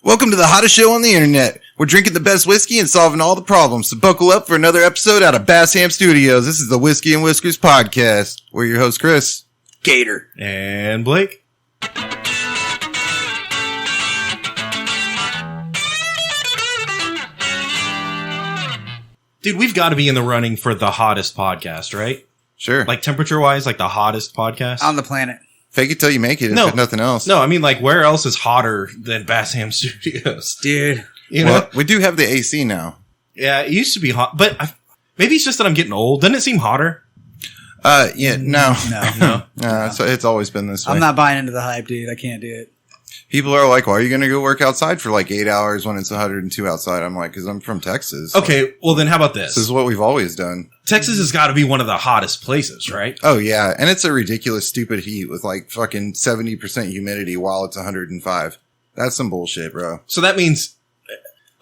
Welcome to the hottest show on the internet. We're drinking the best whiskey and solving all the problems. So buckle up for another episode out of Bassham Studios. This is the Whiskey and Whiskers podcast. We're your host, Chris. Gator. And Blake. Dude, we've got to be in the running for the hottest podcast, right? Sure. Like temperature-wise, like the hottest podcast? On the planet. Fake it till you make it, if nothing else. No, I mean, like, where else is hotter than Bassham Studios? Dude. You know? Well, we do have the AC now. Yeah, it used to be hot, but maybe it's just that I'm getting old. Doesn't it seem hotter? Yeah, no. No. So it's always been this way. I'm not buying into the hype, dude. I can't do it. People are like, why are you going to go work outside for like 8 hours when it's 102 outside? I'm like, because I'm from Texas. Okay, well then how about this? This is what we've always done. Texas has got to be one of the hottest places, right? Oh, yeah. And it's a ridiculous, stupid heat with like fucking 70% humidity while it's 105. That's some bullshit, bro. So that means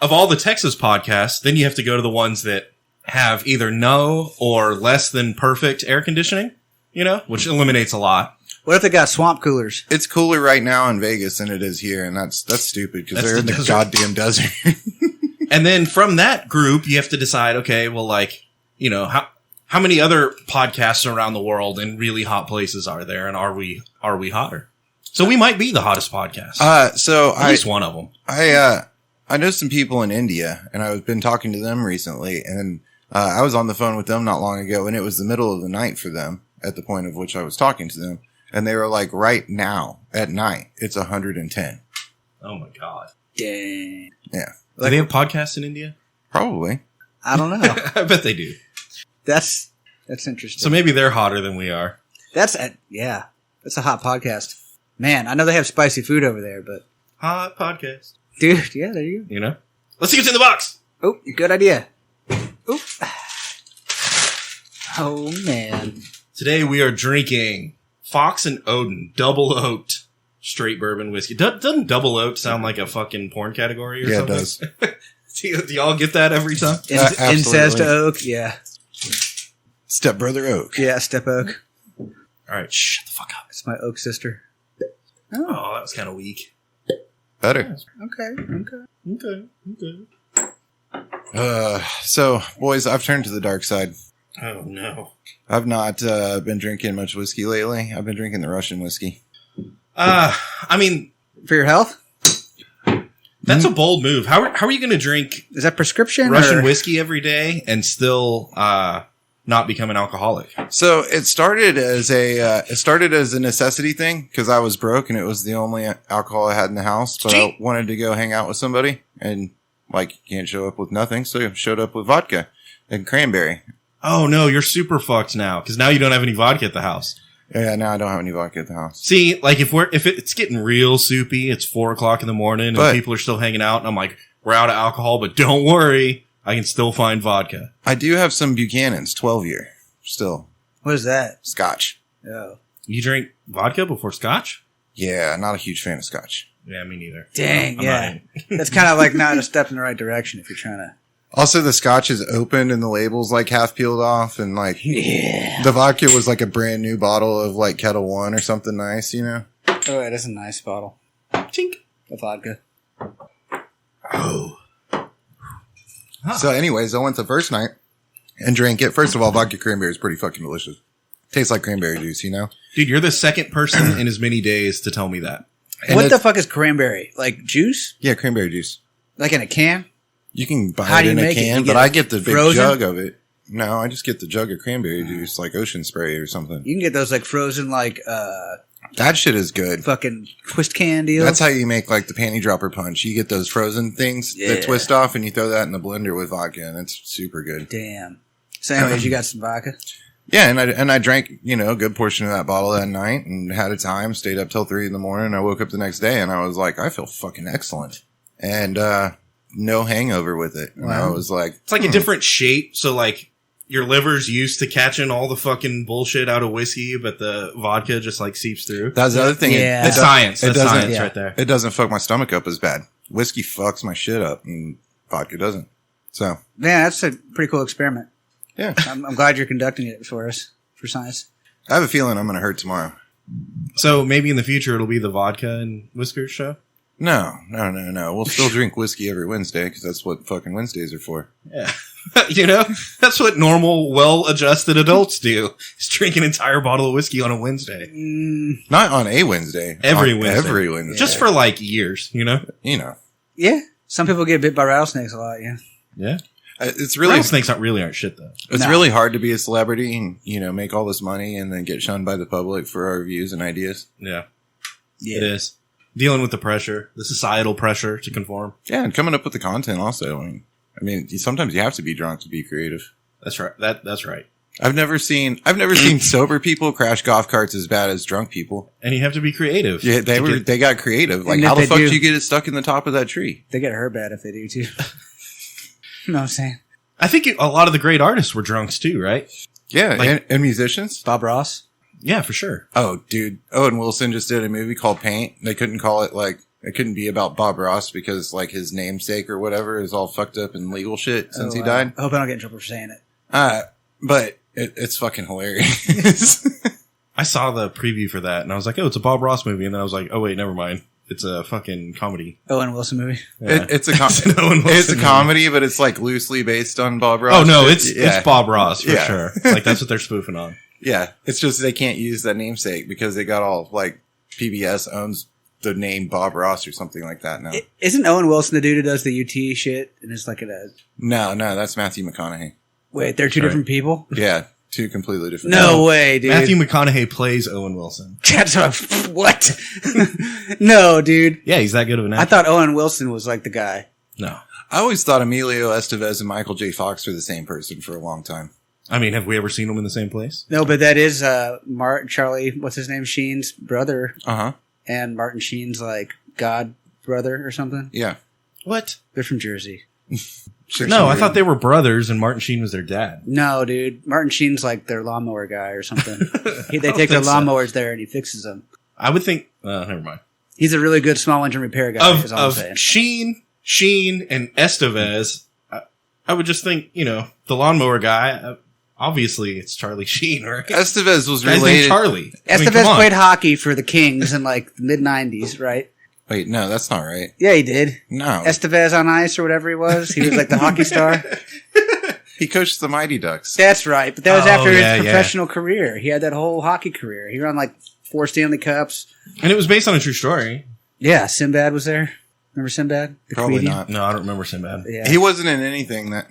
of all the Texas podcasts, then you have to go to the ones that have either no or less than perfect air conditioning, you know, which eliminates a lot. What if they got swamp coolers? It's cooler right now in Vegas than it is here, and that's stupid because they're in the goddamn desert. And then from that group, you have to decide, okay, well, like, you know, how many other podcasts around the world in really hot places are there, and are we hotter? So we might be the hottest podcast. At least one of them. I know some people in India, and I've been talking to them recently, and I was on the phone with them not long ago, and it was the middle of the night for them at the point of which I was talking to them. And they were like, right now, at night, it's 110. Oh, my God. Dang. Yeah. Do they have podcasts in India? Probably. I don't know. I bet they do. That's interesting. So maybe they're hotter than we are. That's a hot podcast. Man, I know they have spicy food over there, but... Hot podcast. Dude, yeah, there you go. You know? Let's see what's in the box. Oh, good idea. Oop. Oh, man. Today we are drinking Fox and Odin Double Oaked Straight Bourbon Whiskey. Doesn't Double Oaked sound like a fucking porn category or something? Yeah, it does. Do y'all get that every time? Incest oak, yeah. Stepbrother Oak. Yeah, step oak. All right, shut the fuck up. It's my oak sister. Oh, that was kind of weak. Better. Okay. So, boys, I've turned to the dark side. Oh, no. I've not been drinking much whiskey lately. I've been drinking the Russian whiskey. I mean... For your health? That's a bold move. How are you going to drink... Is that prescription? Russian whiskey every day and still not become an alcoholic? So it started as a necessity thing because I was broke and it was the only alcohol I had in the house. But I wanted to go hang out with somebody and like you can't show up with nothing, so I showed up with vodka and cranberry. Oh no, you're super fucked now because now you don't have any vodka at the house. Yeah, now I don't have any vodka at the house. See, like if it's getting real soupy, it's 4:00 in the morning and people are still hanging out, and I'm like, we're out of alcohol, but don't worry, I can still find vodka. I do have some Buchanan's 12-year still. What is that? Scotch. Oh. You drink vodka before scotch? Yeah, not a huge fan of scotch. Yeah, me neither. Dang, yeah. That's kind of like not a step in the right direction if you're trying to. Also, the scotch is opened and the label's like half peeled off, and like the vodka was like a brand new bottle of like Kettle One or something nice, you know? Oh, it is a nice bottle. Tink. The vodka. Oh. Huh. So, anyways, I went the first night and drank it. First of all, vodka cranberry is pretty fucking delicious. Tastes like cranberry juice, you know? Dude, you're the second person in as many days to tell me that. And what the fuck is cranberry? Like juice? Yeah, cranberry juice. Like in a can? You can buy it in a can, but I get the big frozen? jug of it. No, I just get the jug of cranberry juice, like Ocean Spray or something. You can get those like frozen, like that shit is good. Fucking twist can deals. That's how you make like the panty dropper punch. You get those frozen things that twist off, and you throw that in the blender with vodka, and it's super good. Damn. So, anyways, you got some vodka? Yeah, and I drank a good portion of that bottle that night, and had a time. Stayed up till 3 a.m. I woke up the next day, and I was like, I feel fucking excellent, and no hangover with it. And I was like, it's like a different shape. So like your liver's used to catching all the fucking bullshit out of whiskey, but the vodka just like seeps through. That's the other thing. Yeah. That's science. That's science right there. It doesn't fuck my stomach up as bad. Whiskey fucks my shit up, and vodka doesn't. So yeah, that's a pretty cool experiment. Yeah, I'm glad you're conducting it for us for science. I have a feeling I'm going to hurt tomorrow. So maybe in the future it'll be the vodka and whiskers show. No. We'll still drink whiskey every Wednesday because that's what fucking Wednesdays are for. Yeah. You know, that's what normal, well-adjusted adults do. Is drink an entire bottle of whiskey on a Wednesday. Not on a Wednesday. Every on Wednesday. Every Wednesday. Just for like years, you know? You know. Yeah. Some people get bit by rattlesnakes a lot, yeah. Yeah. It's really Rattlesnakes aren't shit, though. It's really hard to be a celebrity and, you know, make all this money and then get shunned by the public for our views and ideas. Yeah. It is. Dealing with the pressure, the societal pressure to conform. Yeah, and coming up with the content also. I mean, sometimes you have to be drunk to be creative. That's right. That's right. I've never seen sober people crash golf carts as bad as drunk people. And you have to be creative. Yeah, they got creative. Like, And how if the they fuck do- do you get it stuck in the top of that tree? They get hurt bad if they do, too. You know what I'm saying? I think a lot of the great artists were drunks too, right? Yeah, Like- and musicians. Bob Ross. Yeah, for sure. Oh, dude. Owen Wilson just did a movie called Paint. They couldn't call it, like, it couldn't be about Bob Ross because, like, his namesake or whatever is all fucked up and legal shit since he died. I hope I don't get in trouble for saying it. But it's fucking hilarious. I saw the preview for that and I was like, oh, it's a Bob Ross movie. And then I was like, oh, wait, never mind. It's a fucking comedy. Owen Wilson movie. Yeah. It's a an Owen Wilson it's a movie. comedy, but it's like loosely based on Bob Ross. Oh, no, shit. it's Bob Ross for Yeah. sure. Like, that's what they're spoofing on. Yeah, it's just they can't use that namesake because they got all like PBS owns the name Bob Ross or something like that now. Isn't Owen Wilson the dude who does the UT shit? And it's like No, that's Matthew McConaughey. wait, they're two Sorry. different people? Yeah, two completely different. No way, dude. Matthew McConaughey plays Owen Wilson. That's what? No, dude. Yeah, he's that good of an I actor. thought Owen Wilson was like the guy. No. I always thought Emilio Estevez and Michael J. Fox were the same person for a long time. I mean, have we ever seen them in the same place? No, but that is Charlie, what's his name? Sheen's brother. And Martin Sheen's like god brother or something. Yeah. What? They're from Jersey. No, I thought they were brothers and Martin Sheen was their dad. No, dude. Martin Sheen's like their lawnmower guy or something. They don't take their think so. lawnmowers there and he fixes them. I would think, never mind. He's a really good small engine repair guy, is all I'm Of saying. Sheen, and Estevez, I would just think, the lawnmower guy, obviously it's Charlie Sheen, right? Estevez was Guy's named related. Charlie. Estevez played hockey for the Kings in like the mid-90s, right? Wait, no, that's not right. Yeah, he did. No, Estevez on ice or whatever he was. He was like the hockey star. he coached the Mighty Ducks. That's right. But that was Oh, after yeah, his yeah. professional career. He had that whole hockey career. He won like 4 Stanley Cups. And it was based on a true story. Yeah, Sinbad was there. Remember Sinbad? The Probably comedian? not. No, I don't remember Sinbad. Yeah. He wasn't in anything that.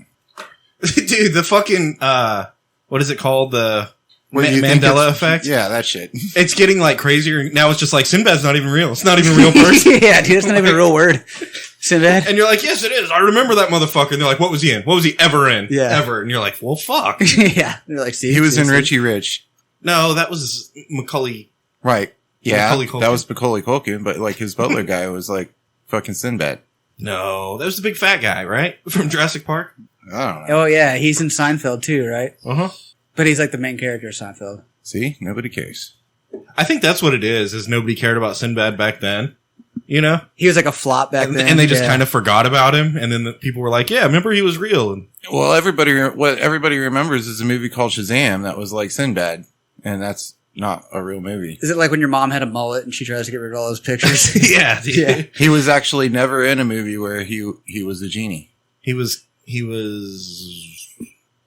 Dude, the fucking, what is it called? The What do you think Mandela it's- effect? Yeah, that shit. It's getting like crazier. Now it's just like Sinbad's not even real. It's not even a real person. Yeah, dude, that's not even a real word. Sinbad? And you're like, yes, it is. I remember that motherfucker. And they're like, what was he in? What was he ever in? Yeah. Ever. And you're like, well, fuck. Yeah. They're like, see, He was in see. Richie Rich. No, that was Macaulay. Right. Yeah, Macaulay Culkin. that was Macaulay Culkin, but like his butler guy was like fucking Sinbad. No, that was the big fat guy, right? From Jurassic Park. I don't know. Oh, yeah. He's in Seinfeld too, right? Uh-huh. But he's like the main character of Seinfeld. See, nobody cares. I think that's what it is nobody cared about Sinbad back then. You know? He was like a flop back then. And they just Yeah. kind of forgot about him. And then the people were like, yeah, remember he was real. And Well, what everybody remembers is a movie called Shazam that was like Sinbad, and that's not a real movie. Is it like when your mom had a mullet and she tries to get rid of all those pictures? yeah, dude. Yeah. He was actually never in a movie where he was a genie. He was,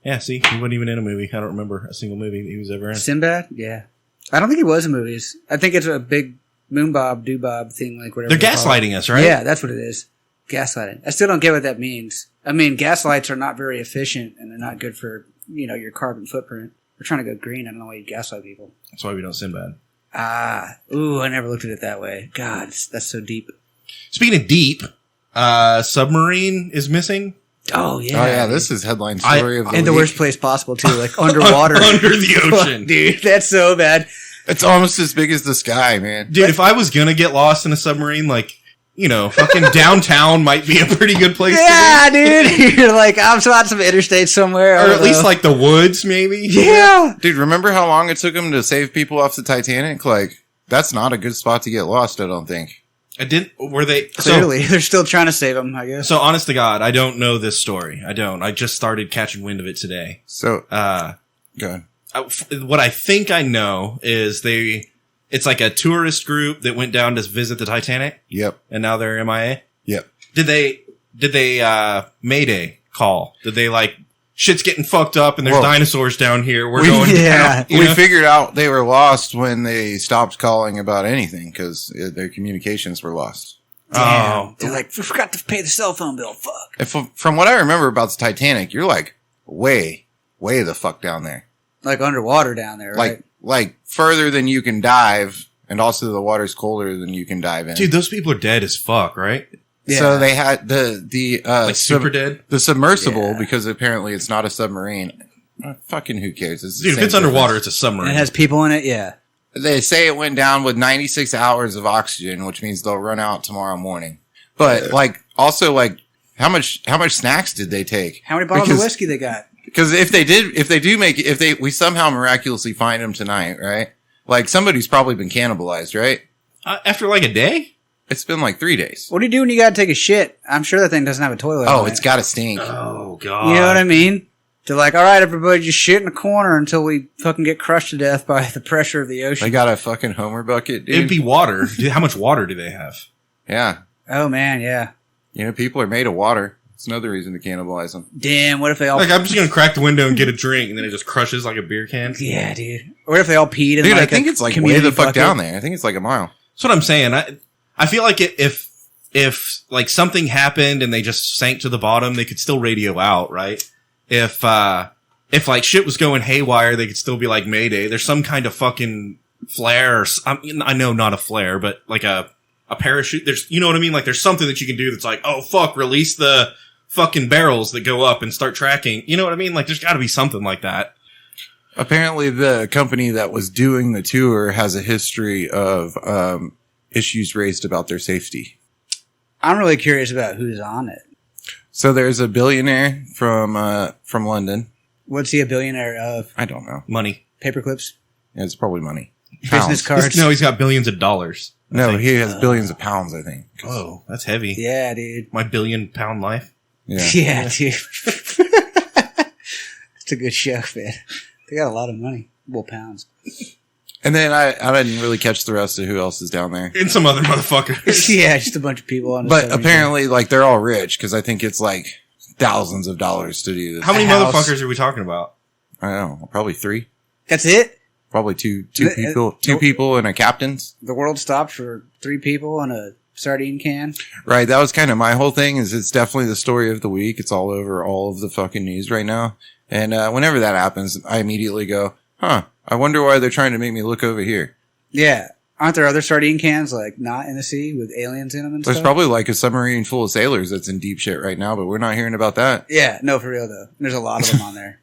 yeah, see, he wasn't even in a movie. I don't remember a single movie that he was ever in. Sinbad? Yeah. I don't think he was in movies. I think it's a big moonbob, doobob thing, like whatever. They're they call it. gaslighting us, right? Yeah, that's what it is. Gaslighting. I still don't get what that means. I mean, gaslights are not very efficient and they're not good for, your carbon footprint. We're trying to go green. I don't know why you gaslight people. That's why we don't Sinbad. I never looked at it that way. God, that's so deep. Speaking of deep, submarine is missing. Oh, yeah. Oh yeah, this is headline story of the In the week. worst place possible, too, like underwater. Under the ocean. Dude, that's so bad. It's almost as big as the sky, man. Dude, if I was gonna get lost in a submarine, like, fucking downtown might be a pretty good place Yeah, dude. You're like, I'm on some interstate somewhere. I to be. Or don't at least know. like the woods, maybe. Yeah. Dude, remember how long it took him to save people off the Titanic? Like, that's not a good spot to get lost, I don't think. Were they? Clearly, they're still trying to save him, I guess. So honest to God, I don't know this story. I don't. I just started catching wind of it today. So, go ahead. What I think I know is they it's like a tourist group that went down to visit the Titanic, Yep. and now they're MIA. Yep. Did they Mayday call? Did they like shit's getting fucked up and there's Well, dinosaurs down here? We're going down. We figured out they were lost when they stopped calling about anything because their communications were lost. Damn. They're like, we forgot to pay the cell phone bill. Fuck. If, from what I remember about the Titanic, you're like way the fuck down there. Like underwater down there, right? Like further than you can dive, and also the water's colder than you can dive in. Dude, those people are dead as fuck, right? Yeah. So they had the Like super dead. the submersible Yeah. because apparently it's not a submarine. Fucking who cares? It's the Dude, if same it's underwater, difference. it's a submarine. And it has people in it, yeah. They say it went down with 96 hours of oxygen, which means they'll run out tomorrow morning. But also how much snacks did they take? How many bottles of whiskey they got? Because we somehow miraculously find them tonight, right? Like somebody's probably been cannibalized, right? After like a day? It's been like 3 days. What do you do when you gotta take a shit? I'm sure that thing doesn't have a toilet. Oh, on it's it. got to stink. Oh, God. You know what I mean? They're like, all right, everybody, just shit in a corner until we fucking get crushed to death by the pressure of the ocean. They got a fucking Homer bucket, dude. It'd be water. Dude, how much water do they have? Yeah. Oh man, yeah. You know, people are made of water. It's another reason to cannibalize them. Damn, what if they all? Like, I'm just going to crack the window and get a drink, and then it just crushes like a beer can. Yeah, dude. What if they all peed in Dude, like I think a it's like way community the fuck bucket? down there. I think it's like a mile. That's what I'm saying. I feel like if like something happened and they just sank to the bottom, they could still radio out, right? If like shit was going haywire, they could still be like Mayday. There's some kind of fucking flare. I know not a flare, but like a parachute. There's, you know what I mean? Like there's something that you can do that's like, oh fuck, release the fucking barrels that go up and start tracking. You know what I mean? Like there's got to be something like that. Apparently, the company that was doing the tour has a history of issues raised about their safety. I'm really curious about who's on it. So there's a billionaire from London. What's he a billionaire of? I don't know. Money. Paperclips? Yeah, it's probably money. Business Pounds. cards? No, he's got billions of dollars. No, he has billions of pounds, I think. Whoa, that's heavy. Yeah, dude. My £1 billion life. Yeah. Yeah, dude. It's a good show, man. They got a lot of money. Well, pounds. And then I didn't really catch the rest of who else is down there. And some other motherfuckers. Yeah, just a bunch of people on. But apparently, like, they're all rich because I think it's like thousands of dollars to do this. How many House. motherfuckers are we talking about? I don't know. Probably 3. That's it. Probably two people. 2 people and a captain's. The world stopped for 3 people on a sardine can. Right. That was kind of my whole thing. Is it's definitely the story of the week. It's all over all of the fucking news right now. And whenever that happens, I immediately go, "Huh? I wonder why they're trying to make me look over here." Yeah, aren't there other sardine cans like not in the sea with aliens in them and There's stuff? probably like a submarine full of sailors that's in deep shit right now, but we're not hearing about that. Yeah, no, for real though. There's a lot of them on there.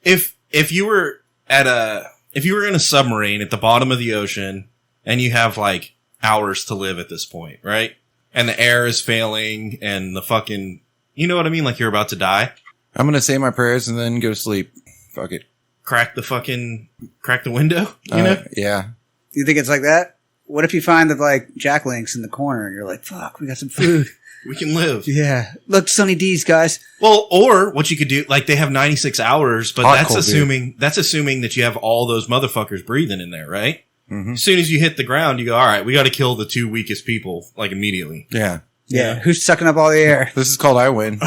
If you were in a submarine at the bottom of the ocean and you have like hours to live at this point, right? And the air is failing and the fucking, you know what I mean? Like you're about to die. I'm gonna say my prayers and then go to sleep. Fuck it. Crack the window, you know? Yeah. You think it's like that? What if you find the like Jack Links in the corner and you're like, fuck, we got some food. We can live. Yeah. Look, Sunny D's, guys. Well, or what you could do, like they have 96 hours, but Hot cold that's assuming that you have all those motherfuckers breathing in there, right? Mm-hmm. As soon as you hit the ground, you go, all right, we got to kill the 2 weakest people, like immediately. Yeah. Yeah. Who's sucking up all the air? This is called I win.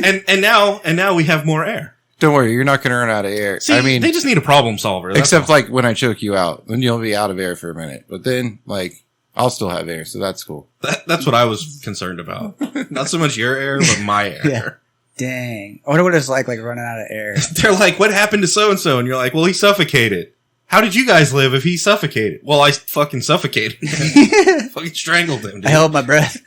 and now we have more air. Don't worry, you're not gonna run out of air. See, I mean, they just need a problem solver. That's except all. like when I choke you out, then you'll be out of air for a minute. But then, like, I'll still have air, so that's cool. That's what I was concerned about. Not so much your air, but my air. Yeah. Dang. I wonder what it's like running out of air. They're like, what happened to so-and-so? And you're like, well, he suffocated. How did you guys live if he suffocated? Well, I fucking suffocated him. Fucking strangled him, dude. I held my breath.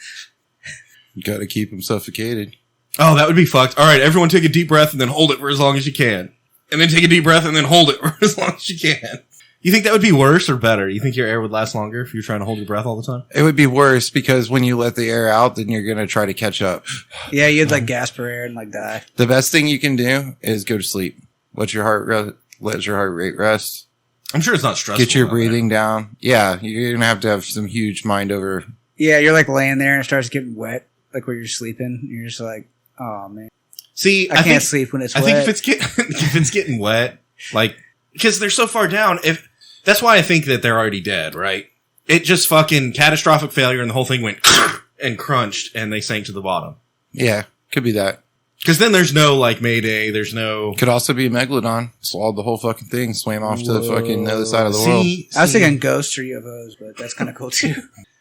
You gotta keep them suffocated. Oh, that would be fucked. All right, everyone take a deep breath and then hold it for as long as you can. And then take a deep breath and then hold it for as long as you can. You think that would be worse or better? You think your air would last longer if you're trying to hold your breath all the time? It would be worse because when you let the air out, then you're gonna try to catch up. Yeah, you'd like gasp for air and like die. The best thing you can do is go to sleep. Let your heart rate rest. I'm sure it's not stressful. Get your breathing down. Yeah, you're gonna have to have some huge mind over. Yeah, you're like laying there and it starts getting wet, like where you're sleeping. And you're just like, oh man. See, I can't sleep when it's wet. I think if it's getting wet, like, because they're so far down, if That's why I think that they're already dead, right? It just fucking catastrophic failure and the whole thing went and crunched and they sank to the bottom. Yeah, could be that. Because then there's no, like, Mayday, there's no... Could also be a megalodon. Swallowed the whole fucking thing, swam off to the fucking other side of the world. I was thinking ghosts or UFOs, but that's kind of cool too.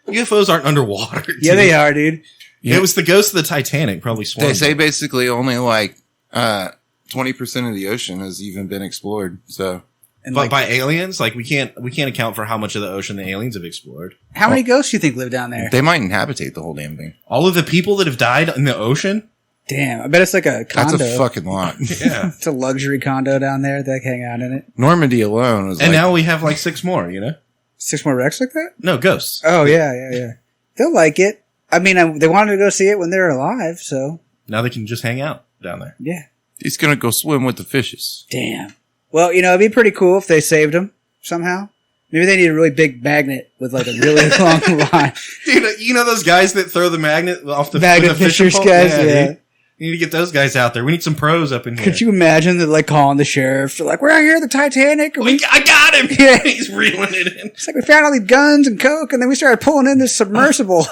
UFOs aren't underwater, dude. Yeah, they are, dude. Yeah. It was the ghost of the Titanic probably swam. They say basically only like 20% of the ocean has even been explored. So, And but like, by aliens, like we can't account for how much of the ocean the aliens have explored. how many ghosts do you think live down there? they might inhabitate the whole damn thing. All of the people that have died in the ocean. Damn, I bet it's like a condo. That's a fucking lot. Yeah, It's a luxury condo down there. They hang out in it. Normandy alone was and like, now we have like 6 more. You know, 6 more wrecks like that? no ghosts. Oh, yeah. They'll like it. I mean, they wanted to go see it when they were alive, so Now they can just hang out down there. yeah. he's gonna go swim with the fishes. Damn. Well, it'd be pretty cool if they saved him somehow. Maybe they need a really big magnet with like a really long line. Dude, you know those guys that throw the magnet off the Magnet with a fishing fishers pole? guys, yeah. Dude. You need to get those guys out there. We need some pros up in here. Could you imagine that, like, calling the sheriff? They're like, we're out here at the Titanic. And I got him. Yeah. He's reeling it in. it's like we found all these guns and coke, and then we started pulling in this submersible.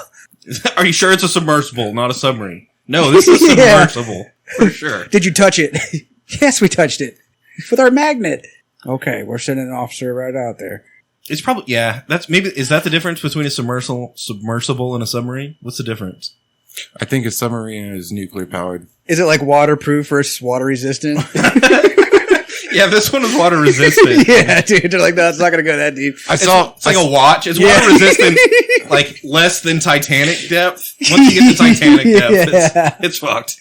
Are you sure it's a submersible, not a submarine? No, this is a Yeah. submersible for sure. Did you touch it? Yes, we touched it with our magnet. Okay, we're sending an officer right out there. It's probably is that the difference between a submersible and a submarine? What's the difference? I think a submarine is nuclear powered. Is it like waterproof versus water resistant? Yeah, this one is water resistant. Yeah, dude. They're like, no, it's not going to go that deep. It's like a watch. It's Yeah. water resistant, like less than Titanic depth. Once you get to Titanic depth, it's fucked.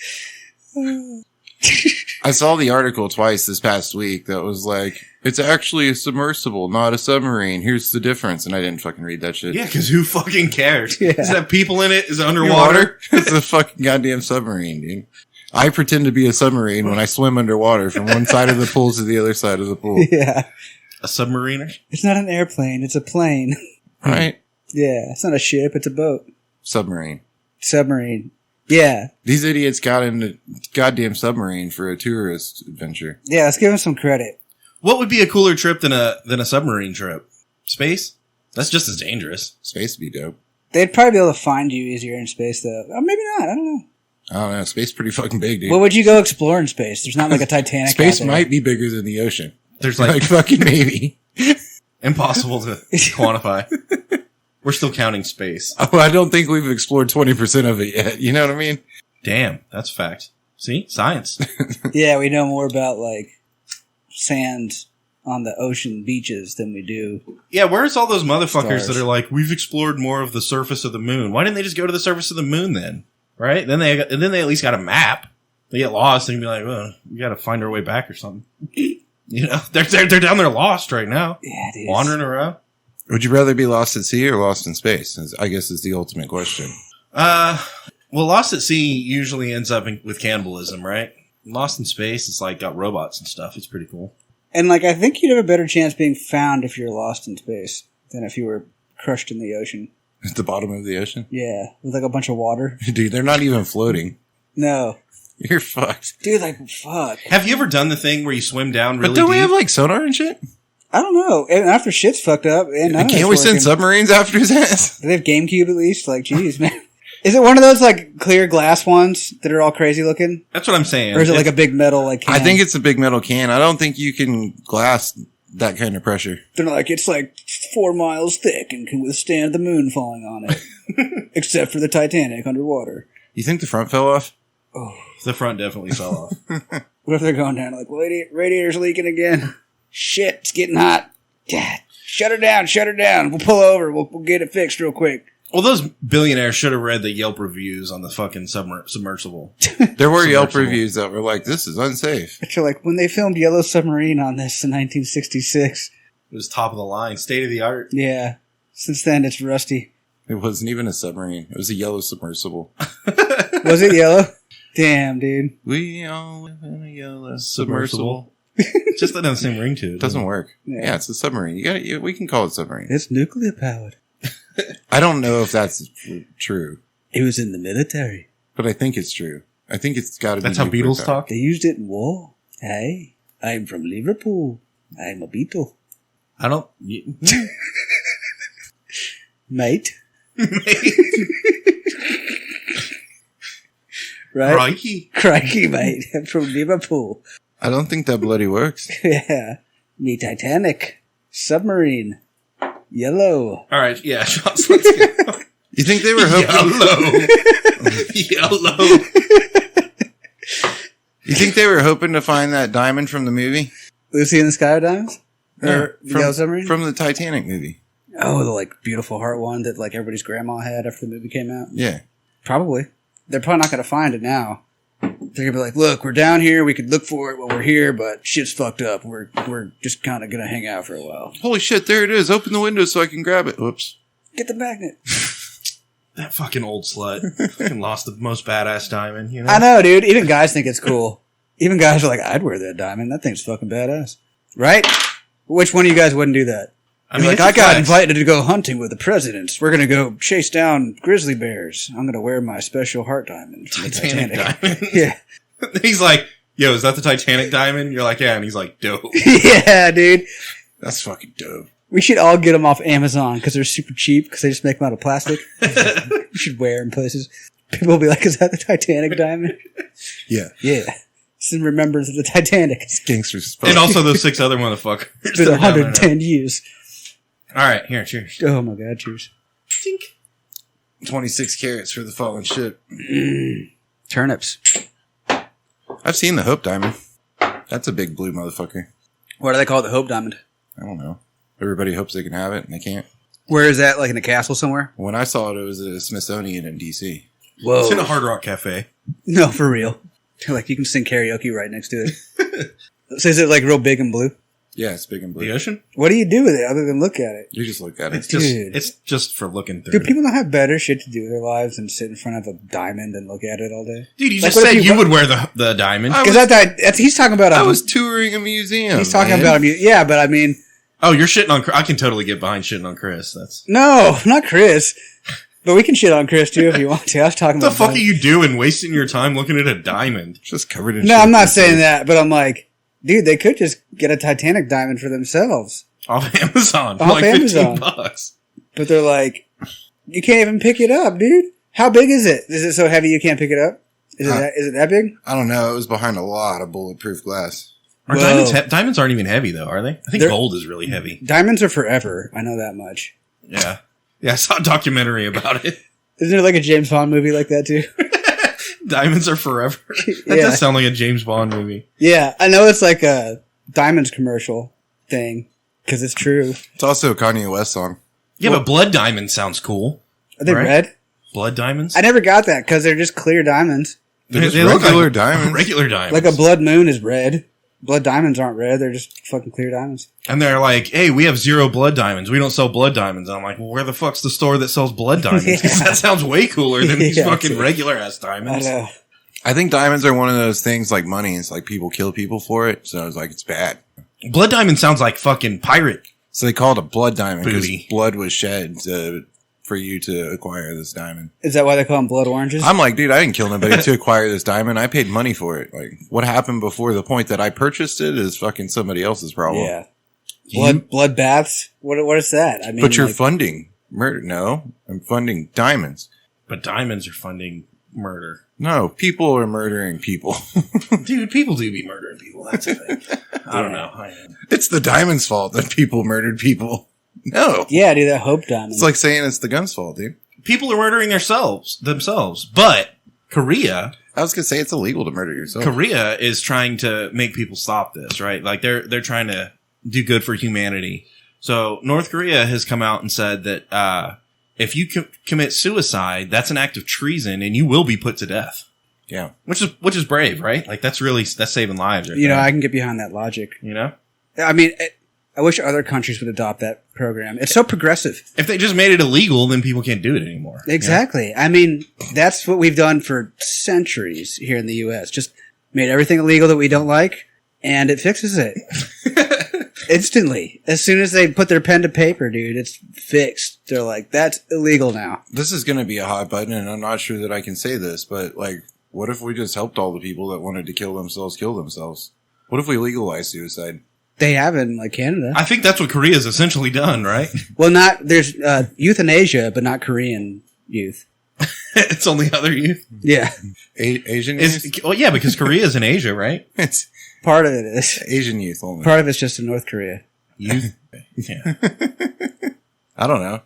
I saw the article twice this past week that was like, it's actually a submersible, not a submarine. Here's the difference. And I didn't fucking read that shit. Yeah, because who fucking cares? Yeah. Is that people in it? Is it underwater? It's a fucking goddamn submarine, dude. I pretend to be a submarine when I swim underwater from one side of the pool to the other side of the pool. Yeah. A submariner? It's not an airplane. It's a plane. Right? Yeah. It's not a ship. It's a boat. Submarine. Submarine. Yeah. These idiots got in a goddamn submarine for a tourist adventure. Yeah. Let's give them some credit. What would be a cooler trip than a submarine trip? Space? That's just as dangerous. Space would be dope. They'd probably be able to find you easier in space, though. Or maybe not. I don't know. I don't know. Space is pretty fucking big, dude. What would you go explore in space? There's not like a Titanic. Space out there. might be bigger than the ocean. There's Like like fucking maybe. impossible to quantify. We're still counting space. Oh, I don't think we've explored 20% of it yet. You know what I mean? Damn, that's a fact. See? Science. Yeah, we know more about like sand on the ocean beaches than we do. Yeah, where's all those motherfuckers Stars. that are like, we've explored more of the surface of the moon? Why didn't they just go to the surface of the moon then? Right? Then they at least got a map. They get lost and be like, well, we got to find our way back or something. You know, they're down there lost right now, Yeah, dude. wandering around. Would you rather be lost at sea or lost in space? I guess is the ultimate question. Well, Lost at Sea usually ends up with cannibalism, right? Lost in Space, it's like got robots and stuff. It's pretty cool. And like, I think you'd have a better chance being found if you're lost in space than if you were crushed in the ocean. At the bottom of the ocean? Yeah, with like a bunch of water. Dude, they're not even floating. No, You're fucked. dude, like fuck. Have you ever done the thing where you swim down really But don't deep? we have like sonar and shit? I don't know. And after shit's fucked up, and none of Can't it's we send working. submarines after his ass? Do they have GameCube at least? Like, geez, man. Is it one of those like clear glass ones that are all crazy looking, That's what I'm saying. or is it like a big metal like? Can? I think it's a big metal can. I don't think you can glass that kind of pressure. They're like, it's like 4 miles thick and can withstand the moon falling on it, except for the Titanic underwater. You think the front fell off? The front definitely fell off. What if they're going down like radiator's leaking again? Shit, it's getting hot. Yeah, shut her down, shut her down. We'll pull over. We'll get it fixed real quick. Well, those billionaires should have read the Yelp reviews on the fucking submersible. There were Yelp Submersible. reviews that were like, this is unsafe. But you're like, when they filmed Yellow Submarine on this in 1966, It was top of the line, state of the art. yeah. Since then, it's rusty. It wasn't even a submarine. It was a yellow submersible. Was it yellow? Damn, dude. We all live in a yellow submersible. It just doesn't have the same ring to it. It doesn't work. Yeah. Yeah, it's a submarine. We can call it submarine. It's nuclear powered. I don't know if that's true, It was in the military. but I think it's true. I think it's got to be. That's how nuclear Beatles powered. talk? They used it in war. Hey, I'm from Liverpool. I'm a Beatle. I don't. Mate. Mate. Right? Crikey. Crikey, mate. I'm from Liverpool. I don't think that bloody works. Yeah. Me Titanic. Submarine. Yellow. All right, yeah, shots. Let's go. You think they were hoping? Yellow. You think they were hoping to find that diamond from the movie? Lucy in the Sky with Diamonds? Or the Yellow from, Submarine? from the Titanic movie. Oh, the like beautiful heart one that like everybody's grandma had after the movie came out? Yeah. Probably. They're probably not going to find it now. They're going to be like, look, we're down here. We could look for it while we're here, but shit's fucked up. We're just kind of going to hang out for a while. Holy shit, there it is. Open the window so I can grab it. Whoops. Get the magnet. That fucking old slut. Fucking lost the most badass diamond, you know? I know, dude. Even guys think it's cool. Even guys are like, I'd wear that diamond. That thing's fucking badass. Right? Which one of you guys wouldn't do that? I mean, like, I got invited to go hunting with the presidents. We're going to go chase down grizzly bears. I'm going to wear my special heart diamond from the Titanic Titanic. diamond. Yeah. He's like, yo, is that the Titanic diamond? You're like, yeah. And he's like, dope. Yeah, dude. That's fucking dope. We should all get them off Amazon because they're super cheap because they just make them out of plastic. We should wear them places. People will be like, is that the Titanic diamond? Yeah. Yeah. It's in remembrance of the Titanic. It's gangsters. And also those 6 other motherfuckers. It's been that are down there 110 years. now. All right, here, cheers. Oh my God, cheers. Tink. 26 carats for the fallen ship. Turnips. I've seen the Hope Diamond. That's a big blue motherfucker. Why do they call it the Hope Diamond? I don't know. Everybody hopes they can have it and they can't. Where is that? Like in a castle somewhere? When I saw it, it was at Smithsonian in D.C. Whoa. It's in a Hard Rock Cafe. No, for real. Like you can sing karaoke right next to it. So is it like real big and blue? Yeah, it's big and blue. The ocean? What do you do with it other than look at it? You just look at it. It's just for looking through. Do people not have better shit to do with their lives than sit in front of a diamond and look at it all day? Dude, you Like, just what if said you you would wear the diamond. Because he's talking about I was touring a museum. he's talking man. about yeah, but I mean, Oh, you're shitting on Chris. I can totally get behind shitting on Chris. That's no, not Chris. But we can shit on Chris too if you want to. I was talking what the about fuck are you doing wasting your time looking at a diamond? Just covered in No, shit. I'm not saying that, but I'm like, dude, they could just get a Titanic diamond for themselves. Off Amazon for Off like Amazon. $15. But they're like, you can't even pick it up, dude. How big is it? Is it so heavy you can't pick it up? Is it that big? I don't know. It was behind a lot of bulletproof glass. Are Whoa. diamonds aren't even heavy though, are they? I think They're- gold is really heavy. Diamonds are forever. I know that much. Yeah. Yeah, I saw a documentary about it. Isn't there like a James Bond movie like that too? Diamonds are forever. That Yeah. does sound like a James Bond movie. Yeah, I know it's like a Diamonds commercial thing because it's true. It's also a Kanye West song. Yeah, but blood diamond sounds cool. Are they Right. red? Blood diamonds? I never got that because they're just clear diamonds. They're just look regular like diamonds. Regular diamonds. Like a blood moon is red. Blood diamonds aren't red. They're just fucking clear diamonds. And they're like, hey, we have 0 blood diamonds. We don't sell blood diamonds. And I'm like, well, where the fuck's the store that sells blood diamonds? 'Cause Yeah. that sounds way cooler than these Yeah, fucking too. regular ass I diamonds. know. I think diamonds are one of those things like money. It's like people kill people for it. So it's like, it's bad. Blood diamond sounds like fucking pirate. So they call it a blood diamond because Booty. blood was shed for you to acquire this diamond. Is that why they call them blood oranges? I'm like, dude, I didn't kill nobody to acquire this diamond. I paid money for it. Like, what happened before the point that I purchased it is fucking somebody else's problem. yeah. Blood baths. What is that? I mean, But you're like, funding murder. No, I'm funding diamonds. But diamonds are funding murder. No, people are murdering people. Dude, people do be murdering people. That's a thing. I don't know. It's the diamond's fault that people murdered people. No. yeah, dude, that Hope diamond. It's like saying it's the gun's fault, dude. People are murdering themselves. But Korea I was gonna say it's illegal to murder yourself. Korea is trying to make people stop this, right? Like they're trying to do good for humanity. So North Korea has come out and said that if you commit suicide, that's an act of treason, and you will be put to death. Yeah. Which is brave, right? Like that's saving lives, right? you know, there. I can get behind that logic. You know, I mean, I wish other countries would adopt that program. It's so progressive. if they just made it illegal, then people can't do it anymore. Exactly. I mean, that's what we've done for centuries here in the U.S. Just made everything illegal that we don't like, and it fixes it. Instantly. As soon as they put their pen to paper, dude, it's fixed. They're like, that's illegal now. This is gonna be a hot button, and I'm not sure that I can say this, but like, what if we just helped all the people that wanted to kill themselves kill themselves? What if we legalized suicide? They have in like Canada. I think that's what Korea's essentially done, right? Well, there's euthanasia, but not Korean youth. It's only other youth. Yeah. Asian youth? Well, yeah, because Korea's in Asia, right? It's Part of it is. Asian youth only. Part of it's just in North Korea. Youth. Yeah. I don't know.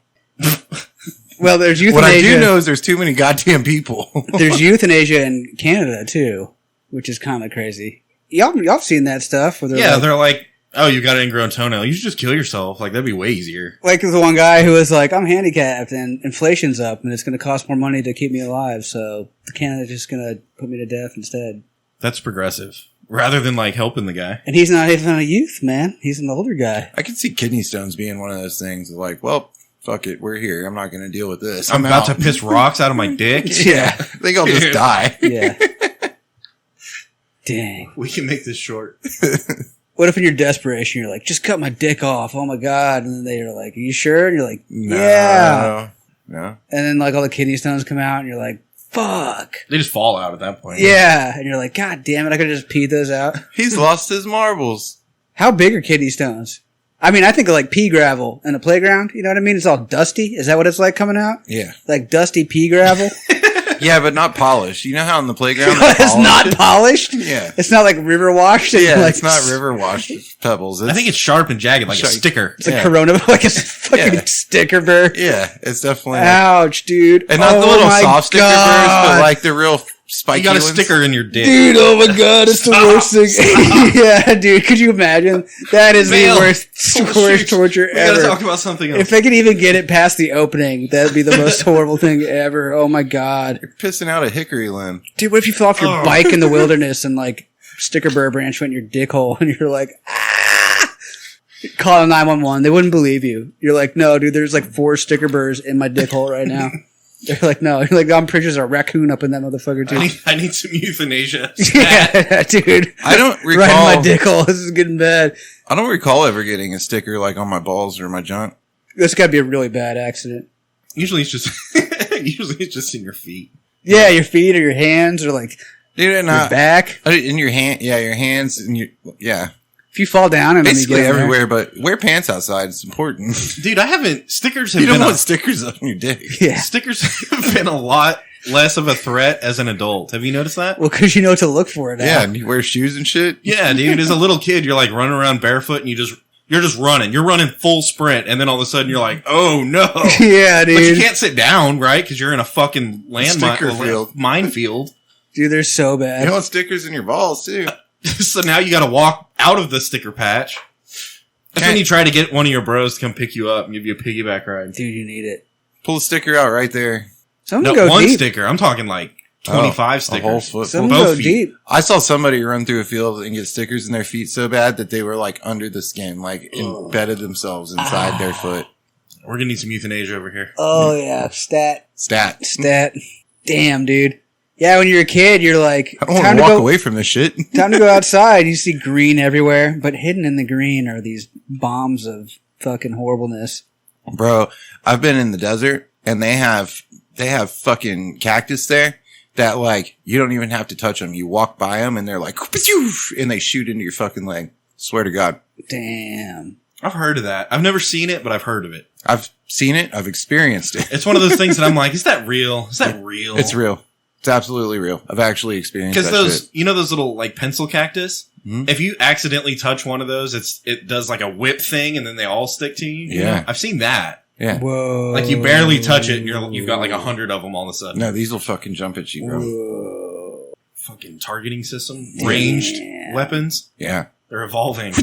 Well, there's euthanasia. What I do know is there's too many goddamn people. There's euthanasia in Canada too, which is kind of crazy. Y'all seen that stuff? Where They're like, oh, you got an ingrown toenail. You should just kill yourself. Like, that'd be way easier. like the one guy who was like, I'm handicapped and inflation's up and it's going to cost more money to keep me alive, so Canada's just going to put me to death instead. That's progressive. Rather than, like, helping the guy. And he's not even a youth, man. He's an older guy. I can see kidney stones being one of those things of like, well, fuck it, we're here. I'm not going to deal with this. I'm about to piss rocks out of my dick. Yeah. I think I'll just die. Yeah. Dang. We can make this short. What if in your desperation you're like, just cut my dick off? Oh my God. And then they're like, are you sure? And you're like, yeah. No. And then like all the kidney stones come out and you're like, fuck. They just fall out at that point. Yeah. And you're like, God damn it. I could have just peed those out. He's lost his marbles. How big are kidney stones? I mean, I think of like pea gravel in a playground. You know what I mean? It's all dusty. Is that what it's like coming out? Yeah. Like dusty pea gravel? Yeah, but not polished. You know how in the playground It's not polished? Yeah. It's not like river washed? Yeah, like, it's not river washed pebbles. I think it's sharp and jagged, like a sticker. It's a Corona, like a fucking sticker burr. Yeah, it's definitely. Ouch, dude. And not the little my soft sticker burrs, God. but like the real spiky You got a ones. sticker in your dick. Dude, oh my God, it's the worst thing. Yeah, dude, could you imagine? That is Fail. the worst torture We gotta ever. talk about something else. If they could even get it past the opening, that'd be the most horrible thing ever. Oh my God. You're pissing out a hickory limb. Dude, what if you fell off your bike in the wilderness and like sticker burr branch went in your dick hole and you're like, ah! Call 911. They wouldn't believe you. You're like, no, dude, there's like 4 sticker burrs in my dick hole right now. They're like, no. You're like, I'm pretty sure there's a raccoon up in that motherfucker, too. I need some euthanasia. Yeah, dude. I don't recall. Right in my dick hole. This is getting bad. I don't recall ever getting a sticker like on my balls or my junk. This got to be a really bad accident. Usually it's just in your feet. Yeah, your feet or your hands or like Dude, and your back. in your hand, yeah, your hands and yeah. If you fall down and Basically then you get in everywhere, but wear pants outside. It's important. Dude, stickers have You don't been want stickers on your dick. there. Yeah. stickers have been a lot less of a threat as an adult. Have you noticed that? Well, because you know to look for it. Yeah, and you wear shoes and shit. Yeah, dude. As a little kid, you're like running around barefoot and you're just running. You're running full sprint, and then all of a sudden you're like, oh no. Yeah, But you dude. can't sit down, right? Because you're in a fucking Sticker field. minefield. Dude, they're so bad. You want stickers in your balls too. So now you got to walk out of the sticker patch. That's when you try to get one of your bros to come pick you up and give you a piggyback ride. Dude, you need it. Pull a sticker out right there. Some No, go one deep. sticker. I'm talking like 25 A stickers. whole foot. Some Both go feet. deep. I saw somebody run through a field and get stickers in their feet so bad that they were like under the skin, like embedded themselves inside their foot. We're going to need some euthanasia over here. Oh, yeah. Stat. Stat. Damn, dude. Yeah, when you're a kid, you're like, I don't want to walk away from this shit. time to go outside. You see green everywhere, but hidden in the green are these bombs of fucking horribleness. Bro, I've been in the desert and they have fucking cactus there that like you don't even have to touch them. You walk by them and they're like, and they shoot into your fucking leg. Swear to God. Damn. I've heard of that. I've never seen it, but I've heard of it. I've seen it. I've experienced it. It's one of those things that I'm like, is that real? Is that real? It's real. It's absolutely real. I've actually experienced Because that those, shit. you know, those little like pencil cactus. Mhm. If you accidentally touch one of those, it does like a whip thing, and then they all stick to you. you Yeah. know? I've seen that. Yeah. Whoa. Like you barely touch it, and you've got like 100 of them all of a sudden. No, these will fucking jump at you, bro. Whoa. Fucking targeting system, ranged Damn. weapons. Yeah. They're evolving.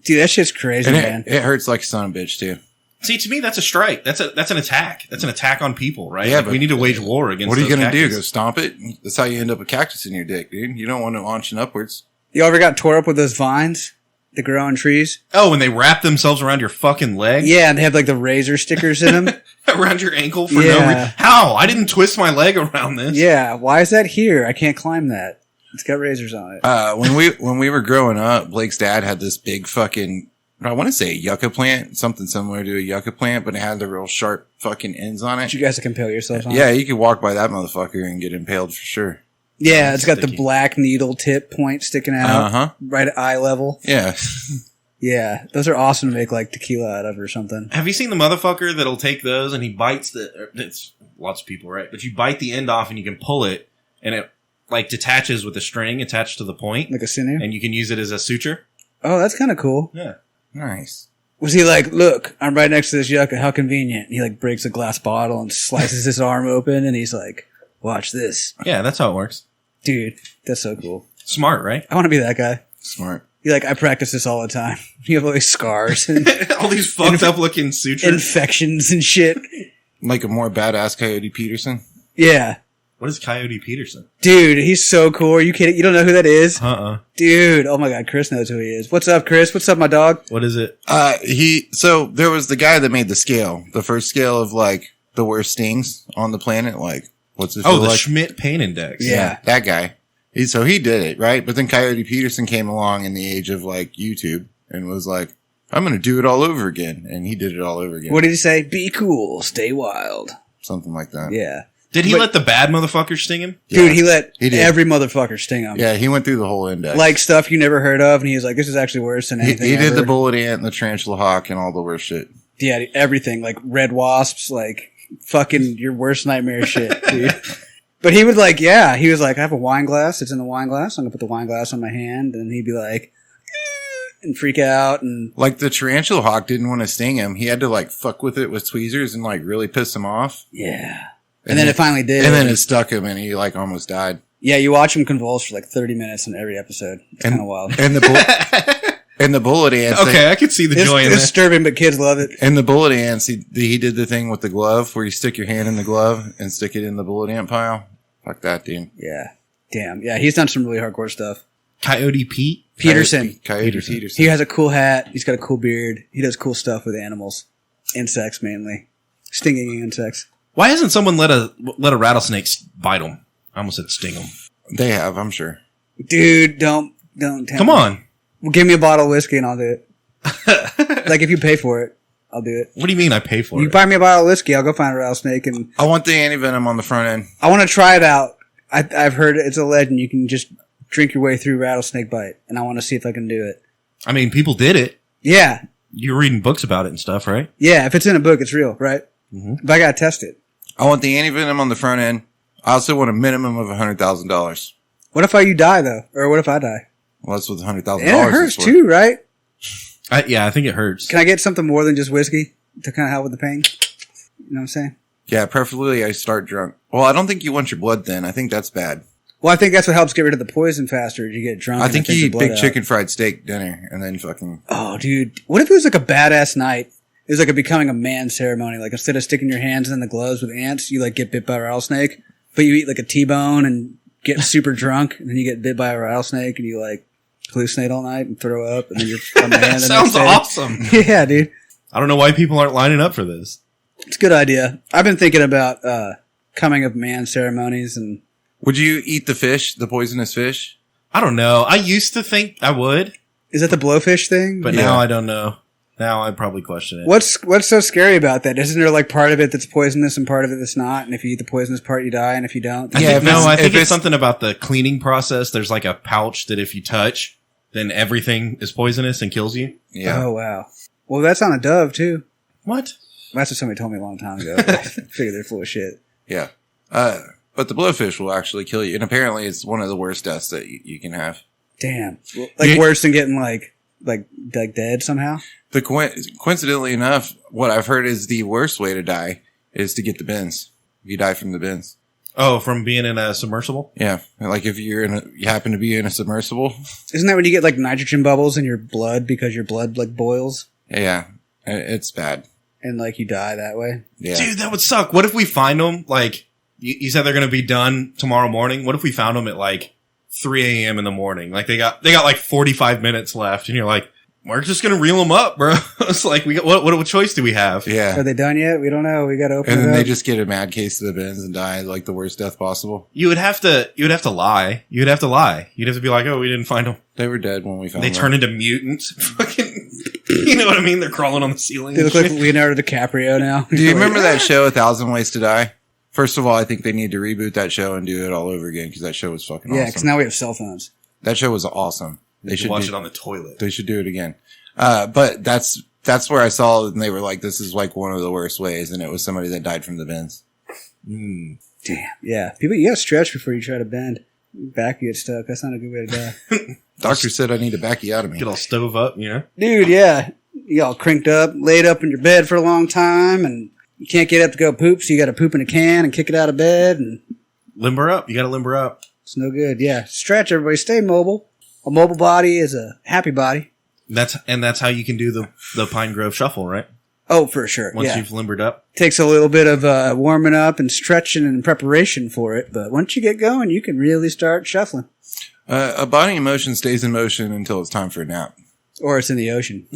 Dude, that shit's crazy, And man. it hurts like a son of a bitch, too. See, to me, that's a strike. That's an attack. That's an attack on people, right? Yeah, Like, but we need to wage war against. What are you those going to do? cactus. Go stomp it? That's how you end up with cactus in your dick, dude. You don't want it launching upwards. You ever got tore up with those vines that grow on trees? Oh, when they wrap themselves around your fucking leg, Yeah, and they have like the razor stickers in them. around your ankle for no Yeah. reason. How? I didn't twist my leg around this. Yeah, why is that here? I can't climb that. It's got razors on it. When we were growing up, Blake's dad had this big fucking, I want to say a yucca plant, something similar to a yucca plant, but it had the real sharp fucking ends on it. You guys can compel yourselves on. Yeah, you could walk by that motherfucker and get impaled for sure. Yeah, it's got the sticky. black needle tip point sticking out Uh-huh. right at eye level. Yeah. Yeah, those are awesome to make like tequila out of or something. Have you seen the motherfucker that'll take those and he bites it's lots of people, right? But you bite the end off and you can pull it and it like detaches with a string attached to the point. Like a sinew? And you can use it as a suture. Oh, that's kind of cool. Yeah. Nice. Was he like, look, I'm right next to this yucca, how convenient. And he like breaks a glass bottle and slices his arm open and he's like, watch this. Yeah, that's how it works. Dude, that's so cool. Smart, right? I want to be that guy. Smart. You're like, I practice this all the time. You have all these scars and All these fucked up looking sutures. infections and shit. Like a more badass Coyote Peterson. Yeah. What is Coyote Peterson? Dude, he's so cool. Are you kidding? You don't know who that is? Uh-uh. Dude, oh my god, Chris knows who he is. What's up, Chris? What's up, my dog? What is it? So there was the guy that made the scale, the first scale of like the worst stings on the planet. Like, what's it? Oh, the like? Schmidt Pain Index. Yeah. That guy. So he did it, right? But then Coyote Peterson came along in the age of like YouTube and was like, I'm going to do it all over again. And he did it all over again. What did he say? Be cool, stay wild. Something like that. Yeah. Did he let the bad motherfucker sting him? Yeah. Dude, he let He did. every motherfucker sting him. Yeah, he went through the whole index. Like stuff you never heard of, and he was like, this is actually worse than he anything did ever. the bullet ant and the tarantula hawk and all the worst shit. Yeah, everything. Like red wasps, like fucking your worst nightmare shit, dude. But he would like, yeah, he was like, I have a wine glass. It's in the wine glass. I'm going to put the wine glass on my hand. And he'd be like, and freak out. And Like the tarantula hawk didn't want to sting him. He had to like fuck with it with tweezers and like really piss him off. yeah. And then it finally did. And then it stuck him and he like almost died. Yeah, you watch him convulse for like 30 minutes in every episode. It's kind of wild. And the bullet ants. Okay, I could see the It's joy in that. disturbing, but kids love it. And the bullet ants, he did the thing with the glove where you stick your hand in the glove and stick it in the bullet ant pile. Fuck that, dude. Yeah. Damn. Yeah, he's done some really hardcore stuff. Coyote Pete? Peterson. Coyote Peterson. He has a cool hat. He's got a cool beard. He does cool stuff with animals. Insects, mainly. Stinging insects. Why hasn't someone let a rattlesnake bite him? I almost said sting him. They have, I'm sure. Dude, don't tempt Come me. on. Well, give me a bottle of whiskey and I'll do it. Like, if you pay for it, I'll do it. What do you mean I pay for You it? buy me a bottle of whiskey, I'll go find a rattlesnake and I want the anti-venom on the front end. I want to try it out. I've heard it's a legend. You can just drink your way through rattlesnake bite, and I want to see if I can do it. I mean, people did it. Yeah. You're reading books about it and stuff, right? Yeah, if it's in a book, it's real, right? Mm-hmm. But I gotta test it. I want the anti-venom on the front end. I also want a minimum of $100,000. What if you die, though? Or what if I die? Well, that's what the $100,000 And it hurts, is for. too, right? Yeah, I think it hurts. Can I get something more than just whiskey to kind of help with the pain? You know what I'm saying? Yeah, preferably I start drunk. Well, I don't think you want your blood thin. I think that's bad. Well, I think that's what helps get rid of the poison faster. You get drunk. I and think it you takes eat the blood big out. chicken fried steak dinner and then fucking... Oh, dude. What if it was like a badass night? It was like a becoming a man ceremony. Like instead of sticking your hands in the gloves with ants, you like get bit by a rattlesnake. But you eat like a T-bone and get super drunk, and then you get bit by a rattlesnake, and you like hallucinate all night and throw up, and then you're on the hand. That sounds awesome. Yeah, dude. I don't know why people aren't lining up for this. It's a good idea. I've been thinking about coming of man ceremonies, and Would you eat the fish, the poisonous fish? I don't know. I used to think I would, is that the blowfish thing? but Yeah. now I don't know. Now I'd probably question it. What's so scary about that? Isn't there like part of it that's poisonous and part of it that's not? And if you eat the poisonous part, you die, and if you don't, I Yeah, think, if it's- I think if it's it's- something about the cleaning process. There's like a pouch that if you touch, then everything is poisonous and kills you. Yeah. Oh wow. Well, that's on a dove too. What? That's what somebody told me a long time ago. I figured they're full of shit. Yeah. But the blowfish will actually kill you. And apparently it's one of the worst deaths that you can have. Damn. Like Yeah. worse than getting like dead somehow. Coincidentally enough, what I've heard is the worst way to die is to get the bends. If you die from the bends. Oh, from being in a submersible? Yeah. Like if you happen to be in a submersible. Isn't that when you get like nitrogen bubbles in your blood because your blood like boils Yeah. It's bad. and like you die that way? Yeah. Dude, that would suck. What if we find them, like, you said they're going to be done tomorrow morning. What if we found them at like 3 a.m. in the morning? Like they got like 45 minutes left and you're like, we're just going to reel them up, bro. It's like, what choice do we have? Yeah. Are they done yet? We don't know. We got to open And it then up. they just get a mad case of the bends and die like the worst death possible. You would have to lie. You'd have to lie. You'd have to be like, oh, we didn't find them. They were dead when we found They them. turn into mutants. Fucking, you know what I mean? They're crawling on the ceiling. They and look like shit. Leonardo DiCaprio now. Do you remember that show, 1,000 Ways to Die? First of all, I think they need to reboot that show and do it all over again because that show was fucking Yeah, because awesome. now we have cell phones. That show was awesome. You should watch it on the toilet. They should do it again. But that's where I saw it, and they were like, "This is like one of the worst ways," and it was somebody that died from the bends. Damn. Yeah. People, you gotta stretch before you try to bend. Your back gets stuck. That's not a good way to die. Doctor said I need to back you out of me. Get all stove up, you know? Dude, yeah. You all crinked up, laid up in your bed for a long time, and you can't get up to go poop, so you gotta poop in a can and kick it out of bed, and Limber up. You gotta limber up. it's no good. Yeah. Stretch, everybody. Stay mobile. A mobile body is a happy body. That's how you can do the Pine Grove Shuffle, right? Oh, for sure. Once yeah. you've limbered up. Takes a little bit of warming up and stretching and preparation for it, but once you get going, you can really start shuffling. A body in motion stays in motion until it's time for a nap. Or it's in the ocean.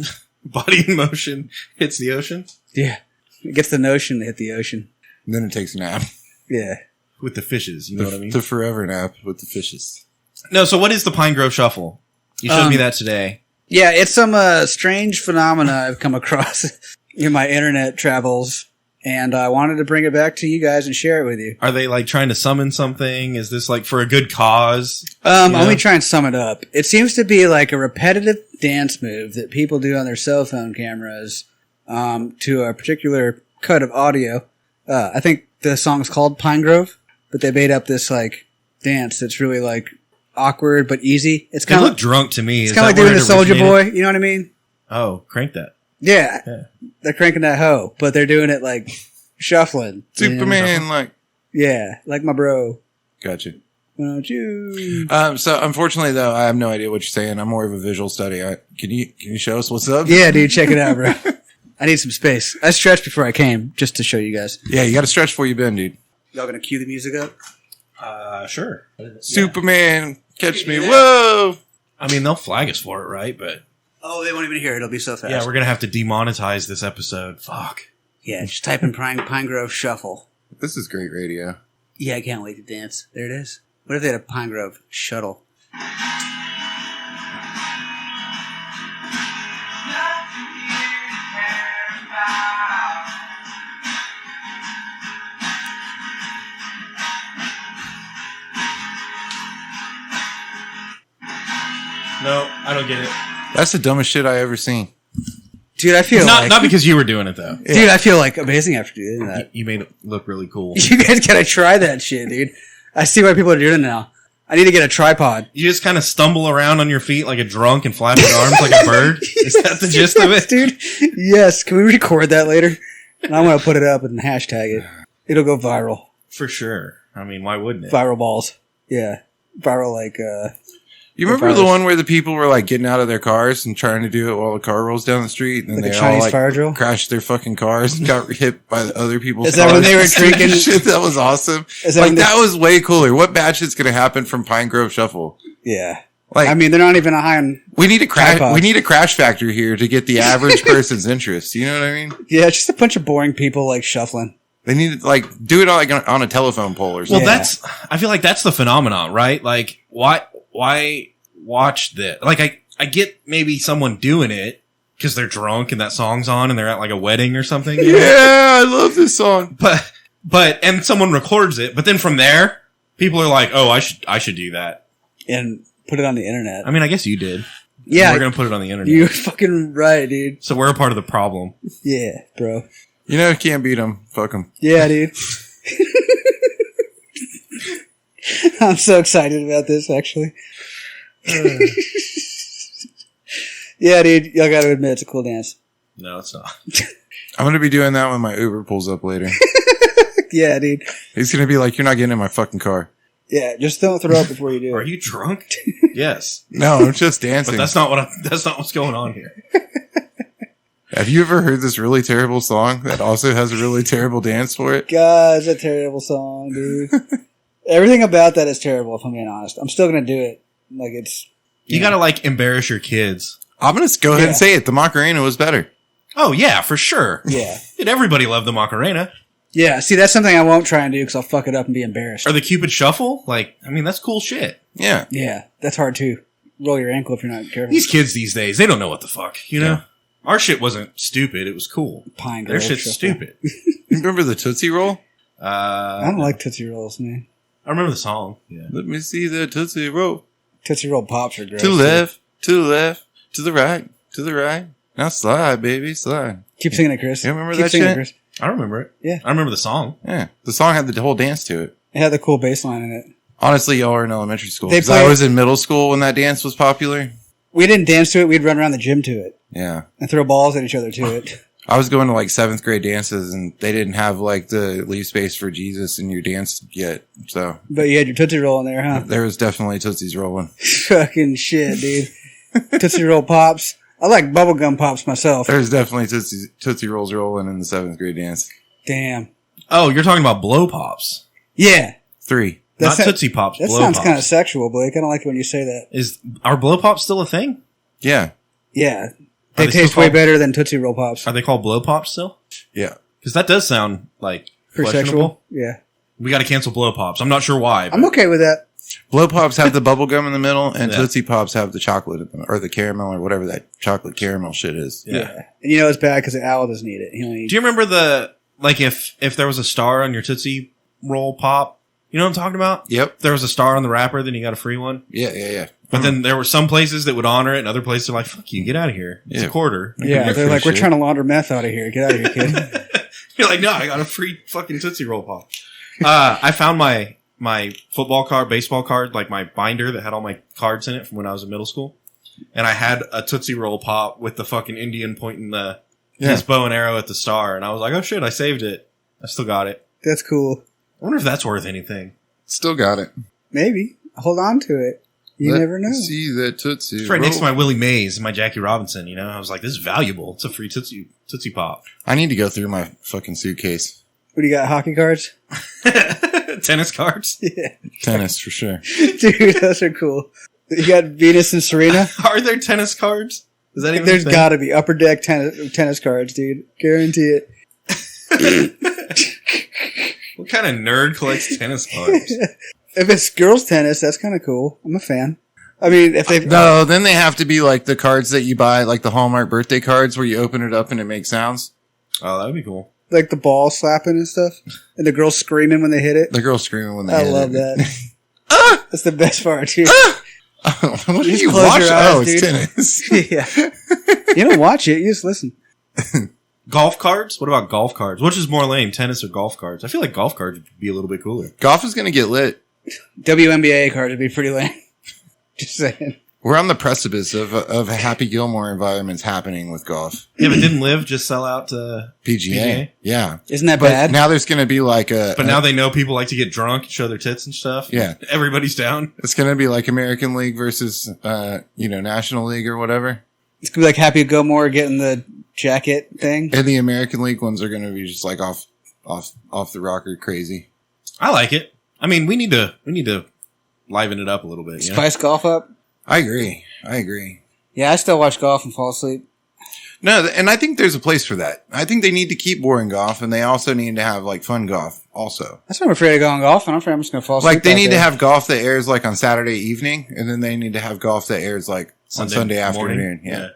Body in motion hits the ocean. Yeah. It gets the notion to hit the ocean. And then it takes a nap. Yeah. With the fishes, you know what I mean? The forever nap with the fishes. No, so what is the Pine Grove Shuffle? You showed me that today. Yeah, it's some strange phenomena I've come across in my internet travels, and I wanted to bring it back to you guys and share it with you. Are they like trying to summon something? Is this like for a good cause? Let me try and sum it up. It seems to be like a repetitive dance move that people do on their cell phone cameras to a particular cut of audio. I think the song's called Pine Grove, but they made up this like dance that's really like awkward but easy. It's kind They of look drunk to me. It's kind of like doing the Soldier Boy. You know what I mean? Oh, crank that. Yeah. They're cranking that hoe, but they're doing it like shuffling. Superman, like. Yeah, like my bro. Gotcha. Why don't you? So unfortunately though, I have no idea what you're saying. I'm more of a visual study. Can you show us what's up? Yeah, dude, check it out, bro. I need some space. I stretched before I came just to show you guys. Yeah, you got to stretch before you bend, dude. Y'all gonna cue the music up? Sure. Superman, catch me. Whoa! I mean, they'll flag us for it, right? But Oh, they won't even hear it. It'll be so fast. yeah, we're going to have to demonetize this episode. Fuck. Yeah, just type in Pine Grove Shuffle. This is great radio. Yeah, I can't wait to dance. There it is. What if they had a Pine Grove Shuttle? No, I don't get it. That's the dumbest shit I ever seen. Dude, I feel Not because you were doing it, though. Dude, I feel like amazing after doing that. You made it look really cool. You guys gotta try that shit, dude. I see why people are doing it now. I need to get a tripod. You just kind of stumble around on your feet like a drunk and flap your arms like a bird? Is that the gist of it? Dude, yes. Can we record that later? And I'm gonna put it up and hashtag it. It'll go viral. For sure. I mean, why wouldn't it? Viral balls. Yeah. Viral like, You remember the one where the people were like getting out of their cars and trying to do it while the car rolls down the street, and then Like a they Chinese all like fire drill? crashed their fucking cars and got hit by the other people's Is cars. that when they were drinking? Shit, that was awesome. Is that Like when they- that was way cooler. What batch is going to happen from Pine Grove Shuffle? yeah. Like, I mean, they're not even a high on, we need a crash. tripods. We need a crash factor here to get the average person's interest. You know what I mean? yeah, it's just a bunch of boring people like shuffling. They need to like do it like on a telephone pole or Well, something. I feel like that's the phenomenon, right? Like, why watch this? Like, I get maybe someone doing it because they're drunk and that song's on and they're at like a wedding or something. Yeah, I love this song. And someone records it, but then from there, people are like, oh, I should do that. And put it on the internet. I mean, I guess you did. Yeah. We're going to put it on the internet. You're fucking right, dude. So we're a part of the problem. Yeah, bro. You know, can't beat them. Fuck them. Yeah, dude. I'm so excited about this, actually. Yeah, dude. Y'all gotta admit, it's a cool dance. No, it's not. I'm going to be doing that when my Uber pulls up later. Yeah, dude. He's going to be like, you're not getting in my fucking car. Yeah, just don't throw up before you do Are it. you drunk? Yes. No, I'm just dancing. But that's not what's going on here. Have you ever heard this really terrible song that also has a really terrible dance for it? God, it's a terrible song, dude. Everything about that is terrible, if I'm being honest. I'm still gonna do it. Like, it's... You gotta like embarrass your kids. I'm going to go ahead Yeah. and say it. The Macarena was better. Oh yeah, for sure. Yeah. Did everybody love the Macarena? Yeah, see, that's something I won't try and do because I'll fuck it up and be embarrassed. Or the Cupid Shuffle? Like, I mean, that's cool shit. Yeah. Yeah, that's hard too. Roll your ankle if you're not careful. These kids these days, they don't know what the fuck, you know? Yeah. Our shit wasn't stupid, it was cool. Pine Their Grove shit's Shuffle. stupid. You remember the Tootsie Roll? I don't like Tootsie Rolls, man. I remember the song. Yeah. Let me see the Tootsie Roll. Tootsie Roll Pops are gross. To the left, to the left, to the right, to the right. Now slide, baby, slide. Keep singing it, Chris. You remember Keep that singing shit? it, Chris. I remember it. Yeah. I remember the song. Yeah. The song had the whole dance to it. It had the cool bass line in it. Honestly, y'all were in elementary school. They 'Cause I was in middle school when that dance was popular. We didn't dance to it. We'd run around the gym to it Yeah. and throw balls at each other to it. I was going to like 7th grade dances and they didn't have like the leave space for Jesus in your dance yet. So But you had your Tootsie Roll in there, huh? there was definitely Tootsie's rolling. Fucking shit, dude. Tootsie Roll Pops. I like bubblegum pops myself. There was definitely Tootsie Rolls rolling in the 7th grade dance. Damn. Oh, you're talking about Blow Pops. Yeah. 3. Not That Tootsie Pops, That Blow sounds Pops. kind of sexual, Blake. I don't like it when you say that. Are Blow Pops still a thing? Yeah. Yeah. Are They they taste still way called- better than Tootsie Roll Pops. Are they called Blow Pops still? Yeah. Because that does sound like For questionable. sexual? Yeah. We got to cancel Blow Pops. I'm not sure why. I'm okay with that. Blow Pops have the bubble gum in the middle and Yeah. Tootsie Pops have the chocolate or the caramel or whatever that chocolate caramel shit is. Yeah. And you know it's bad because the owl doesn't eat it. He only Do you remember if there was a star on your Tootsie Roll Pop? You know what I'm talking about? Yep. If there was a star on the wrapper, then you got a free one. Yeah. But then there were some places that would honor it, and other places are like, "Fuck you, get out of here. It's Yeah. a quarter." Yeah, they're like, free we're shit. trying to launder meth out of here. Get out of here, kid. You're like, "No, I got a free fucking Tootsie Roll Pop." I found my football card, baseball card, like my binder that had all my cards in it from when I was in middle school, and I had a Tootsie Roll Pop with the fucking Indian pointing his bow and arrow at the star, and I was like, "Oh shit, I saved it. I still got it." That's cool. I wonder if that's worth anything. Still got it. Maybe. Hold on to it. You never know. See that Tootsie It's right next to Roll. my Willie Mays and my Jackie Robinson, you know? I was like, this is valuable. It's a free Tootsie Pop. I need to go through my fucking suitcase. What do you got? Hockey cards? Tennis cards? Yeah. Tennis for sure. Dude, those are cool. You got Venus and Serena? Are there tennis cards? Is that even There's a thing? got to be upper deck tennis cards, dude. Guarantee it. What kind of nerd collects tennis cards? If it's girls tennis, that's kind of cool. I'm a fan. I mean, if they No, then they have to be like the cards that you buy, like the Hallmark birthday cards where you open it up and it makes sounds. Oh, that would be cool. like the ball slapping and stuff, and the girls screaming when they hit it. The girl screaming when they I hit love it. that. That's the best part too. What do Just you close watch? your eyes, Oh, it's dude. tennis. Yeah. You don't watch it, you just listen. Golf cards? What about golf cards? Which is more lame, tennis or golf cards? I feel like golf cards would be a little bit cooler. Golf is going to get lit. WNBA cards would be pretty lame. Just saying. We're on the precipice of a Happy Gilmore environments happening with golf. Yeah, but didn't Liv just sell out to PGA. PGA? Yeah. Isn't that But bad? now there's going to be like But now they know people like to get drunk and show their tits and stuff. Yeah. Everybody's down. it's going to be like American League versus, National League or whatever. It's gonna be like Happy Gilmore getting the jacket thing. And the American League ones are going to be just like off the rocker crazy. I like it. I mean, we need to liven it up a little bit. You know? Spice golf up. I agree. Yeah, I still watch golf and fall asleep. No, and I think there's a place for that. I think they need to keep boring golf, and they also need to have like fun golf also. That's why I'm afraid of going golf, and I'm afraid I'm just gonna fall asleep. Like they out need to there. have golf that airs like on Saturday evening, and then they need to have golf that airs like on Sunday morning. afternoon. Yeah.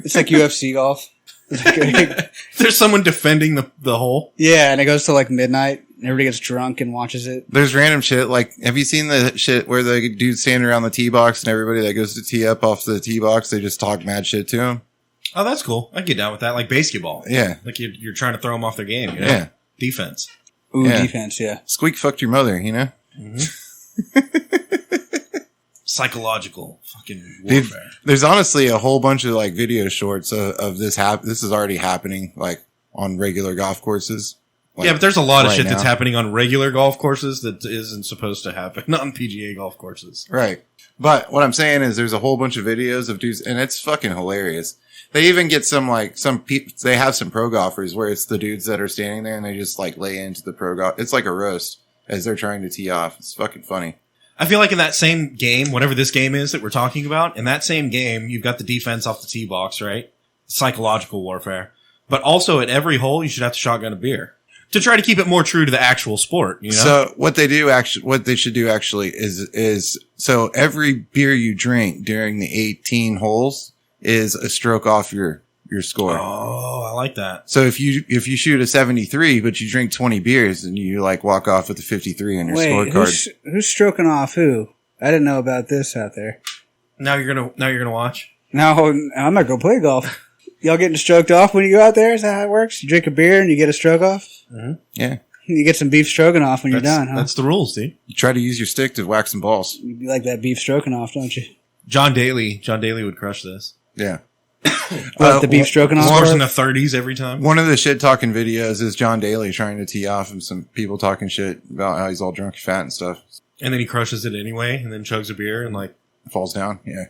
It's like UFC golf. It's like- There's someone defending the hole. yeah, and it goes to like midnight, and everybody gets drunk and watches it. There's random shit. Like, have you seen the shit where the dude's standing around the tee box and everybody that goes to tee up off the tee box, they just talk mad shit to him? Oh, that's cool. I get down with that. Like basketball. Yeah. Like you're trying to throw them off their game. You know? Yeah. Defense. Ooh, Yeah. defense, yeah. Squeak fucked your mother, you know? Psychological fucking Dude, warfare. there's honestly a whole bunch of like video shorts of this this is already happening like on regular golf courses. Like, Yeah, but there's a lot of right shit that's now. happening on regular golf courses that isn't supposed to happen on PGA golf courses. Right. But what I'm saying is there's a whole bunch of videos of dudes and it's fucking hilarious. They even get some people, they have some pro golfers where it's the dudes that are standing there and they just like lay into the pro golf. It's like a roast as they're trying to tee off. It's fucking funny. I feel like in that same game, whatever this game is that we're talking about, in that same game, you've got the defense off the tee box, right? Psychological warfare. But also at every hole, you should have to shotgun a beer to try to keep it more true to the actual sport, you know? So what they should do actually is so every beer you drink during the 18 holes is a stroke off your score. Oh, I like that. So if you shoot a 73, but you drink 20 beers and you like walk off with a 53 on your Wait, scorecard. who's stroking off who? I didn't know about this out there. Now you're gonna watch. No, I'm not going to play golf. Y'all getting stroked off when you go out there? Is that how it works? You drink a beer and you get a stroke off? Mm-hmm. Yeah. You get some beef stroganoff when you're done, huh? That's the rules, dude. You try to use your stick to whack some balls. You like that beef stroganoff, don't you? John Daly would crush this. Yeah. The beef stroganoff? Scores in the 30s every time. One of the shit talking videos is John Daly trying to tee off and some people talking shit about how he's all drunk and fat and stuff. And then he crushes it anyway, and then chugs a beer and like falls down. Yeah.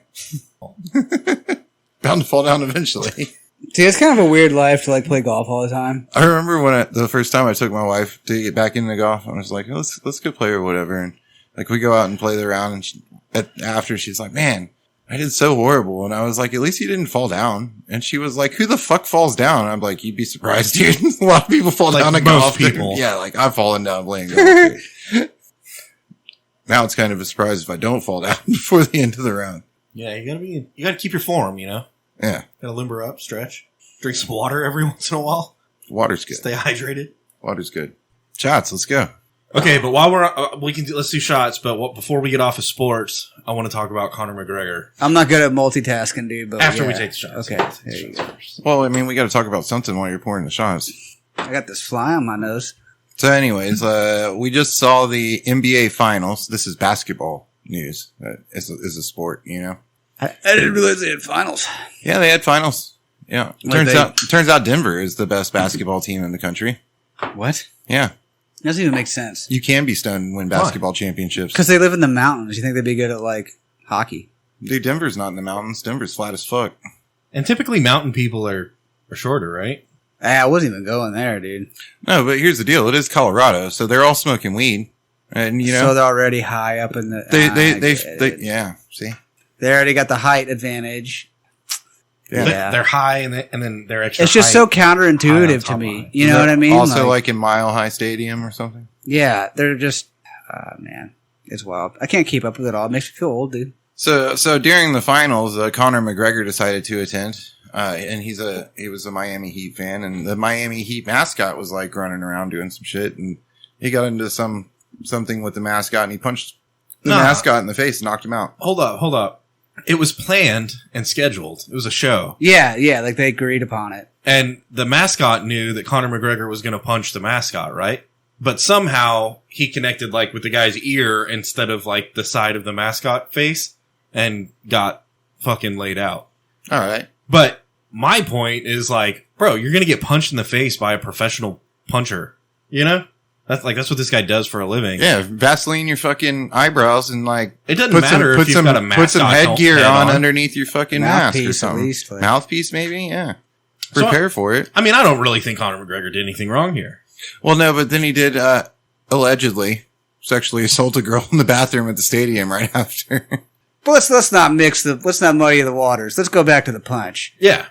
Bound to fall down eventually. See, it's kind of a weird life to like play golf all the time. I remember when the first time I took my wife to get back into golf, I was like, let's go play or whatever. And like we go out and play the round, and after she's like, man, I did so horrible. And I was like, at least you didn't fall down. And she was like, who the fuck falls down? And I'm like, you'd be surprised, dude. A lot of people fall down to golf. People. Yeah, like I've fallen down playing golf. Now it's kind of a surprise if I don't fall down before the end of the round. Yeah, you gotta keep your form, you know? Yeah. Gotta limber up, stretch. Drink some water every once in a while. Water's good. Stay hydrated. Water's good. Shots, let's go. Okay, but while we're let's do shots. But before we get off of sports, I want to talk about Conor McGregor. I'm not good at multitasking, dude. But After yeah. we take the shots. Okay. There you go. Well, I mean, we got to talk about something while you're pouring the shots. I got this fly on my nose. So anyways, we just saw the NBA finals. This is basketball news. Is a sport, you know? I didn't realize they had finals. Yeah, they had finals. Yeah. Turns out Denver is the best basketball team in the country. What? Yeah. Doesn't even make sense. You can be stoned and win basketball championships. Because they live in the mountains. You think they'd be good at, like, hockey? Dude, Denver's not in the mountains. Denver's flat as fuck. And typically mountain people are shorter, right? I wasn't even going there, dude. No, but here's the deal. It is Colorado, so they're all smoking weed. And, you know. So they're already high up in the... They yeah, see? They already got the height advantage. Yeah. They're high and then they're extra. It's just so counterintuitive to me. You know what I mean? Also, like in Mile High Stadium or something. Yeah, they're just, man, it's wild. I can't keep up with it all. It makes me feel old, dude. So during the finals, Conor McGregor decided to attend, and he was a Miami Heat fan, and the Miami Heat mascot was like running around doing some shit, and he got into something with the mascot, and he punched the mascot in the face and knocked him out. Hold up. It was planned and scheduled. It was a show. Yeah, like they agreed upon it. And the mascot knew that Conor McGregor was going to punch the mascot, right? But somehow he connected like with the guy's ear instead of like the side of the mascot face and got fucking laid out. All right. But my point is like, bro, you're going to get punched in the face by a professional puncher. You know? That's what this guy does for a living. Yeah, Vaseline your fucking eyebrows and like it doesn't matter if you've got a mascot. Put some headgear on underneath your fucking mask or Mouthpiece, something. at least, like. Mouthpiece, maybe. Yeah. Prepare for it. I mean, I don't really think Conor McGregor did anything wrong here. Well, no, but then he did allegedly sexually assault a girl in the bathroom at the stadium right after. But let's not muddy the waters. Let's go back to the punch. Yeah.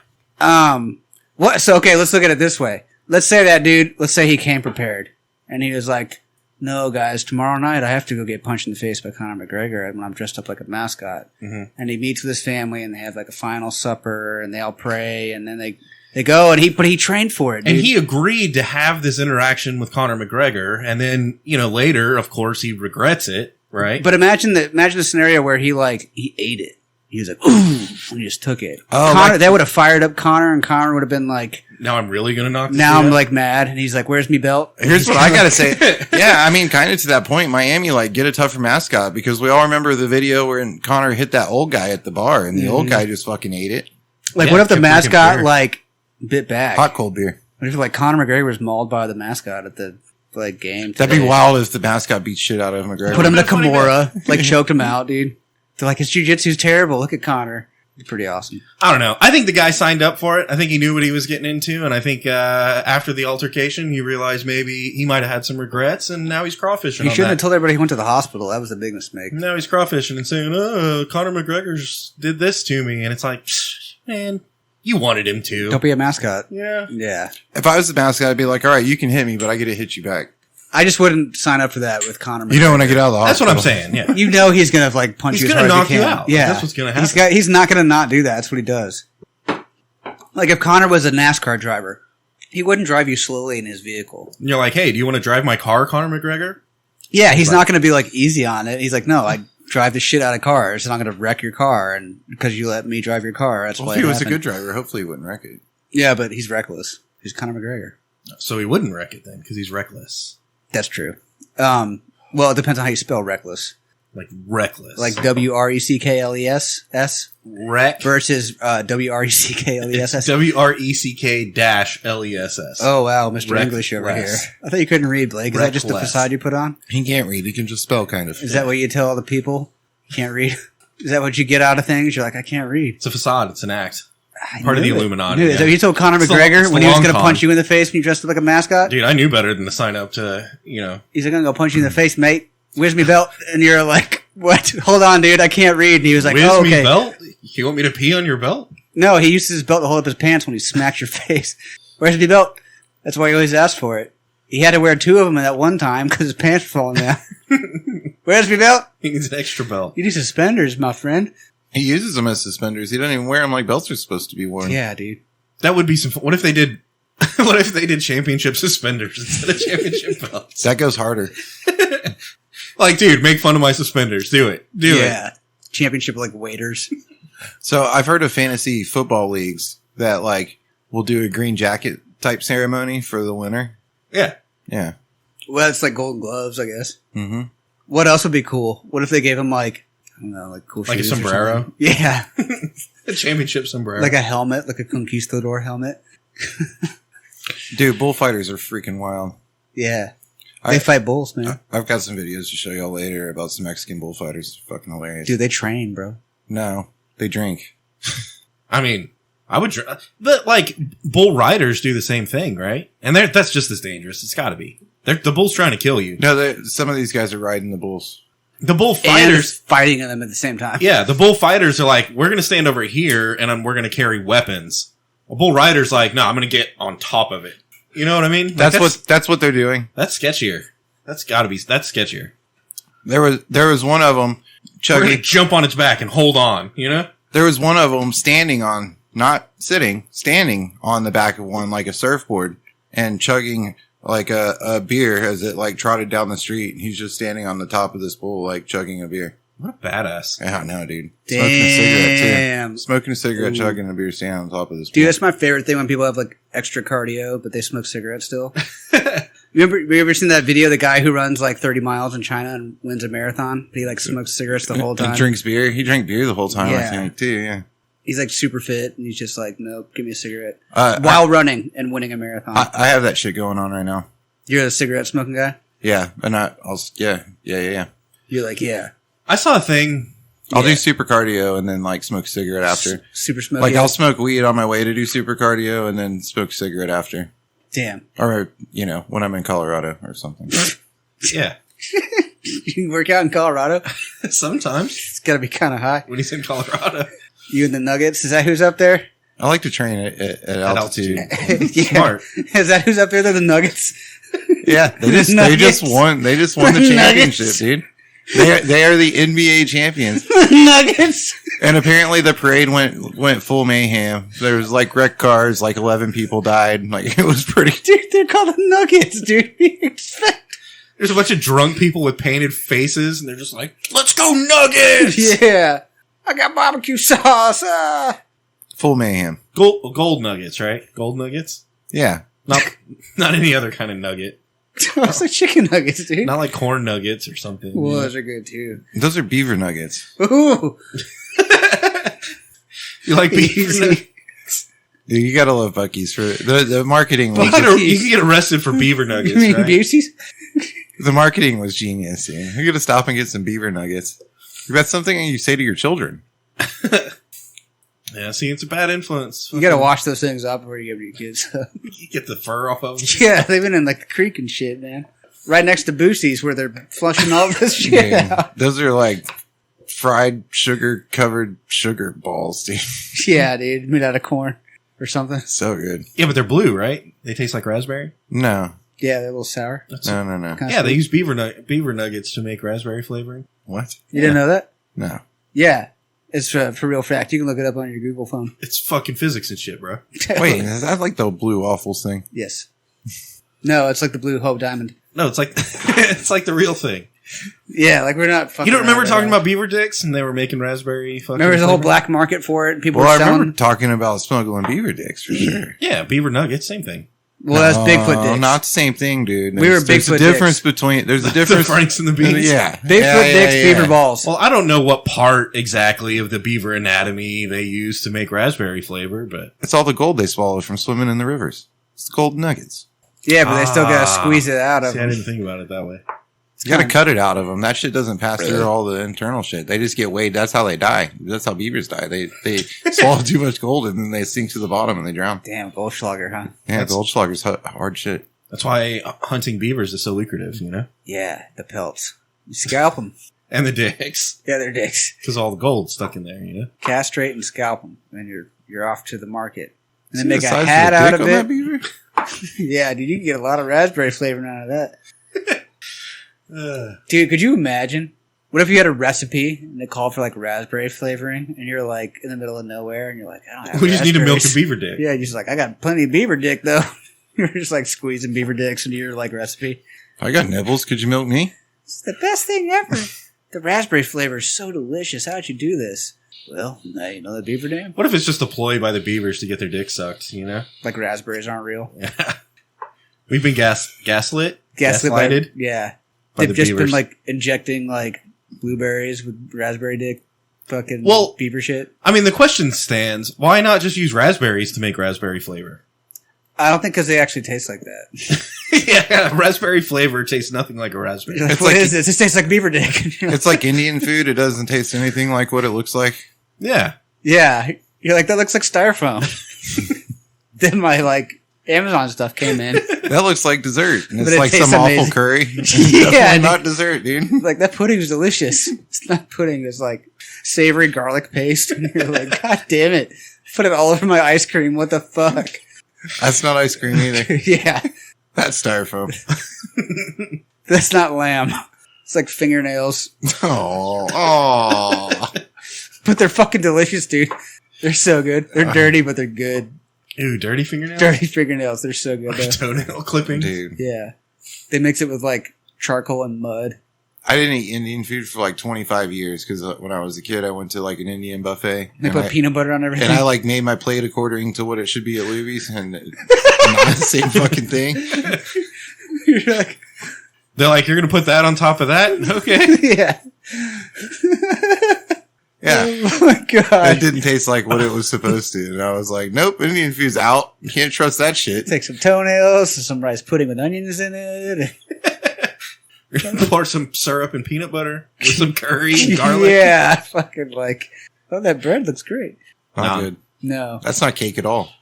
What? So okay, let's look at it this way. Let's say that dude. Let's say he came prepared. And he was like, no, guys, tomorrow night I have to go get punched in the face by Conor McGregor when I'm dressed up like a mascot. Mm-hmm. And he meets with his family and they have like a final supper and they all pray and then they go but he trained for it, dude. And he agreed to have this interaction with Conor McGregor. And then, later, of course, he regrets it, right? But imagine the scenario where he ate it. He was like, ooh, and he just took it. Oh, Conor, that would have fired up Conor, and Conor would have been like, now I'm really going to knock this now I'm out? like mad. And he's like, where's me belt? Here's what I got to say. Yeah, I mean, kind of to that point, Miami, like, get a tougher mascot because we all remember the video where Conor hit that old guy at the bar and the old guy just fucking ate it. Like, what if the mascot, like, bit back? Hot cold beer. What if, like, Conor McGregor was mauled by the mascot at the, like, game? That'd be wild if the mascot beat shit out of McGregor. Put him to Kimura, like, choked him out, dude. They're like, his jiu-jitsu's terrible. Look at Conor. Pretty awesome. I don't know. I think the guy signed up for it. I think he knew what he was getting into, and I think after the altercation, he realized maybe he might have had some regrets, and now he's crawfishing. He shouldn't have told everybody he went to the hospital. That was a big mistake. Now he's crawfishing and saying, "Oh, Conor McGregor did this to me," and it's like, man, you wanted him to. Don't be a mascot. Yeah. If I was the mascot, I'd be like, all right, you can hit me, but I get to hit you back. I just wouldn't sign up for that with Conor McGregor. You know when I get out of the That's hospital. what I'm saying, yeah. You know he's going to like punch you as hard as he can. He's going to knock you out. Yeah. That's what's going to happen. He's not going to not do that. That's what he does. Like if Conor was a NASCAR driver, he wouldn't drive you slowly in his vehicle. And you're like, hey, do you want to drive my car, Conor McGregor? Yeah, he's not going to be like easy on it. He's like, no, I drive the shit out of cars, and I'm going to wreck your car, and because you let me drive your car, that's why. If he it was a happened. good driver, hopefully he wouldn't wreck it. Yeah, but he's reckless. He's Conor McGregor. So he wouldn't wreck it then because he's reckless. That's true. Well, it depends on how you spell reckless. Like reckless. Like WRECKLESS wreck versus WRECKLESS. WRECK-LESS. Oh, wow, Mr. Reckless. English over here. I thought you couldn't read, Blake. Is that just the Reckless. facade you put on? He can't read. He can just spell, kind of. Is that what you tell all the people? You can't read? Is that what you get out of things? You're like, I can't read. It's a facade. It's an act. I Part of knew the it. Illuminati. I knew it. So Yeah. you told Conor It's the- McGregor it's the when he was long going to con. punch you in the face when you dressed up like a mascot? Dude, I knew better than to sign up to, He's like, I'm going to go punch you in the face, mate. Where's me belt? And you're like, what? Hold on, dude. I can't read. And he was like, whiz oh, me okay. belt? You want me to pee on your belt? No, he used his belt to hold up his pants when he smacked your face. Where's me belt? That's why he always asked for it. He had to wear 2 of them at that one time because his pants were falling down. Where's me belt? He needs an extra belt. You need suspenders, my friend. He uses them as suspenders. He doesn't even wear them like belts are supposed to be worn. Yeah, dude. That would be some fun. What if they did what if they did championship suspenders instead of championship belts? That goes harder. Like, dude, make fun of my suspenders. Do it. Do it. Yeah. Championship like waiters. So I've heard of fantasy football leagues that like will do a green jacket type ceremony for the winner. Yeah. Yeah. Well, it's like golden gloves, I guess. Mm-hmm. What else would be cool? What if they gave him like, I don't know, like cool Like a shoes or sombrero? something? Yeah. A championship sombrero. Like a helmet, like a conquistador helmet. Dude, bullfighters are freaking wild. Yeah. They fight bulls, man. I've got some videos to show y'all later about some Mexican bullfighters. It's fucking hilarious. Dude, they train, bro. No, they drink. I mean, I would, but like bull riders do the same thing, right? And that's just as dangerous. It's got to be. The bull's trying to kill you. No, some of these guys are riding the bulls. The bull And fighters, fighting them at the same time. yeah, the bull fighters are like, we're going to stand over here and we're going to carry weapons. A bull rider's like, no, I'm going to get on top of it. You know what I mean? Like, That's what they're doing. that's sketchier. That's sketchier. There was one of them We're going to chugging. jump on its back and hold on, you know? There was one of them standing on, not sitting, standing on the back of one like a surfboard and chugging like a beer as it like trotted down the street. He's just standing on the top of this bull like chugging a beer. What a badass. Yeah, I know, dude. Damn. Smoking a cigarette too. Smoking a cigarette, chugging a beer, standing on top of this bull. Dude, that's my favorite thing when people have like extra cardio, but they smoke cigarettes still. You ever seen that video? The guy who runs like 30 miles in China and wins a marathon. He like smokes cigarettes the whole time. And drinks beer. He drank beer the whole time, I Yeah. think, too, yeah. He's like super fit, and he's just like, nope, give me a cigarette. While Running and winning a marathon. I have that shit going on right now. You're the cigarette smoking guy? Yeah, and yeah. You're like, yeah. I saw a thing. I'll do super cardio and then like smoke a cigarette after. Super smoky. Like I'll smoke weed on my way to do super cardio and then smoke a cigarette after. Damn. Or, when I'm in Colorado or something. Yeah. You can work out in Colorado? Sometimes. It's got to be kind of high. When he's in Colorado. You and the Nuggets? Is that who's up there? I like to train at altitude. Yeah. Smart. Is that who's up there? They're the Nuggets? Yeah, they just Nuggets. won the The championship, Nuggets. dude. They are the NBA champions. Nuggets! And apparently the parade went full mayhem. There was like wrecked cars, like 11 people died. Like it was pretty. Dude, they're called the Nuggets, dude. You expect- There's a bunch of drunk people with painted faces, and they're just like, let's go Nuggets! Yeah. I got barbecue sauce. Full mayhem. Gold nuggets, right? Gold nuggets? Yeah. Not any other kind of nugget. It's like chicken nuggets, dude. Not like corn nuggets or something. Well, those are good, too. Those are beaver nuggets. Ooh. You like beef? Dude, you gotta love Buc-ee's for the marketing. You can get arrested for beaver nuggets, You mean right? Busey's? The marketing was genius, dude. You gotta stop and get some beaver nuggets. That's something you say to your children. Yeah, see, it's a bad influence. You gotta wash those things up before you give it to your kids. You get the fur off of them. Yeah, they've been in like the creek and shit, man. Right next to Boosie's where they're flushing all this shit Dude, out. those are like fried sugar covered sugar balls, dude. Yeah, dude, made out of corn or something. So good. Yeah, but they're blue, right? They taste like raspberry. No. Yeah, they're a little sour. No. Kinda Yeah, they sweet. use beaver nuggets to make raspberry flavoring. What? You didn't know that? No. Yeah, it's for real fact. You can look it up on your Google phone. It's fucking physics and shit, bro. Wait, is that like the blue waffles thing? Yes. No, it's like the blue Hope Diamond. No, it's like it's like the real thing. Yeah, like we're not fucking. You don't remember around talking at all. about beaver dicks and they were making raspberry fucking. Remember the whole flavor? black market for it? And people Well, were I selling. remember talking about smuggling beaver dicks for sure. Yeah, beaver nuggets, same thing. Well, that's Bigfoot No, dicks. not the same thing, dude. We were There's a Bigfoot difference dicks. between. There's a The difference. Franks and the Beans. Yeah, Bigfoot dicks, beaver balls. Well, I don't know what part exactly of the beaver anatomy they use to make raspberry flavor, but It's all the gold they swallow from swimming in the rivers. It's the gold nuggets. Yeah, but they still gotta squeeze it out of see, I them. didn't think about it that way. You got to cut it out of them. That shit doesn't pass through all the internal shit. They just get weighed. That's how they die. That's how beavers die. They swallow too much gold and then they sink to the bottom and they drown. Damn, Goldschlager, huh? Yeah, Goldschlager's hard shit. That's why hunting beavers is so lucrative, you know? Yeah, the pelts. You scalp them. And the dicks. Yeah, they're dicks. Because all the gold's stuck in there, you know? Castrate and scalp them, and you're off to the market. And then See make the a size hat the out dick of on that it. beaver? Yeah, dude, you can get a lot of raspberry flavoring out of that. Dude, could you imagine? What if you had a recipe and they called for like raspberry flavoring, and you're like in the middle of nowhere, and you're like, I don't have We just need to milk a raspberries. beaver dick. Yeah, you're just like, I got plenty of beaver dick though. You're just like squeezing beaver dicks into your like recipe. I got nibbles. Could you milk me? It's the best thing ever. The raspberry flavor is so delicious. How'd you do this? Well, now you know the beaver dam. What if it's just a ploy by the beavers to get their dick sucked, you know? Like raspberries aren't real. Yeah. We've been gaslit? Gaslit by- Gaslighted? yeah. by They've the just been beavers. like injecting like blueberries with raspberry dick fucking Well- beaver shit. I mean, the question stands, why not just use raspberries to make raspberry flavor? I don't think because they actually taste like that. Yeah, raspberry flavor tastes nothing like a raspberry. You're like, It's what like- is this? It tastes like beaver dick. You're It's like Indian food. It doesn't taste anything like what it looks like. Yeah. yeah. You're like, that looks like styrofoam. Then my like Amazon stuff came in. That looks like dessert. And But it's it like tastes some amazing. awful curry. Yeah, Definitely dude. not dessert, dude. Like that pudding is delicious. It's not pudding. It's like savory garlic paste. And you're like, God damn it. Put it all over my ice cream. What the fuck? That's not ice cream either. Yeah. That's styrofoam. That's not lamb. It's like fingernails. Oh. But they're fucking delicious, dude. They're so good. They're dirty, but they're good. Ew, dirty fingernails? Dirty fingernails. They're so good, though. Toenail clipping? Dude. Yeah. They mix it with like charcoal and mud. I didn't eat Indian food for like 25 years because when I was a kid, I went to like an Indian buffet. They and put I- peanut butter on everything. And I like made my plate according to what it should be at Luby's, and not the same fucking thing. You're like, They're like, you're going to put that on top of that? Okay. yeah. Yeah, Oh my god. it didn't taste like what it was supposed to, and I was like, "Nope, Indian food's out. You can't trust that shit." Take some toenails, some rice pudding with onions in it. You're going to pour some syrup and peanut butter with some curry and garlic? Yeah, fucking like, oh, that bread looks great. Not Nah. good. No, That's not cake at all.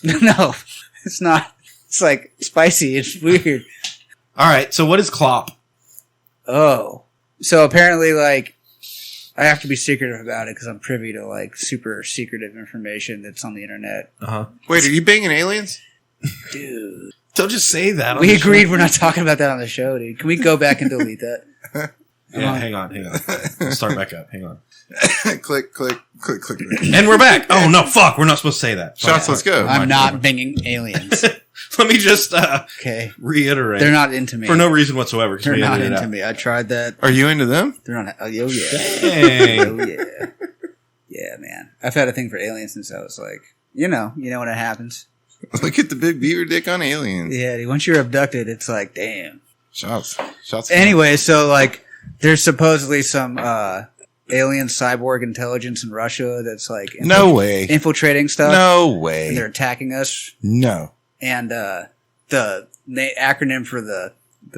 no, it's not. It's like spicy. It's weird. All right, so what is clop? Oh, so apparently, like, I have to be secretive about it because I'm privy to like super secretive information that's on the internet, Uh-huh. Wait, are you banging aliens? dude. Don't just say that. on We the show. agreed we're not talking about that on the show, dude. Can we go back and delete that? Yeah, hang on. Let's start back up. Hang on. Click, click, click, click. And we're back. Oh, no, fuck. We're not supposed to say that. Shots, let's go. I'm not banging aliens. Let me just Okay, reiterate. they're not into me. For no reason whatsoever. 'cause They're we not edited it into out. me. I tried that. Are you into them? They're not. Oh yeah. Dang. Oh yeah. Yeah, man. I've had a thing for aliens since I was like, you know when it happens. Look at the big beaver dick on aliens. Yeah, dude, once you're abducted, it's like, damn. Shots. Anyway, so like, there's supposedly some alien cyborg intelligence in Russia that's like No way. infiltrating stuff. No And they're way. attacking us. No. And the acronym for the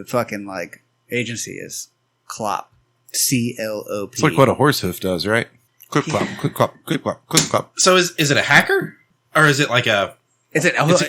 fucking like agency is CLOP. CLOP. It's like what a horse hoof does, right? Clip clop, clip clop, clip clop, clip clop. So is it a hacker? Or is it like a... you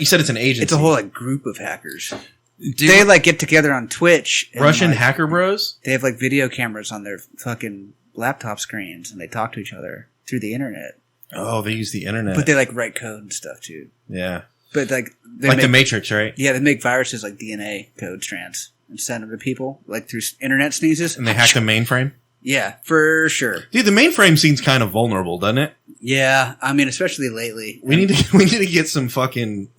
said it's an agency. It's a whole like group of hackers. Do They you, like get together on Twitch. And, Russian like, hacker bros? They have like video cameras on their fucking laptop screens, and they talk to each other through the internet. Oh, they use the internet. But they like write code and stuff too. yeah. But like they Like make, the Matrix, right? yeah, they make viruses like DNA code strands and send them to people like through internet sneezes. And they hack the mainframe? Yeah, for sure. Dude, the mainframe seems kind of vulnerable, doesn't it? Yeah, I mean, especially lately. We need to get some fucking,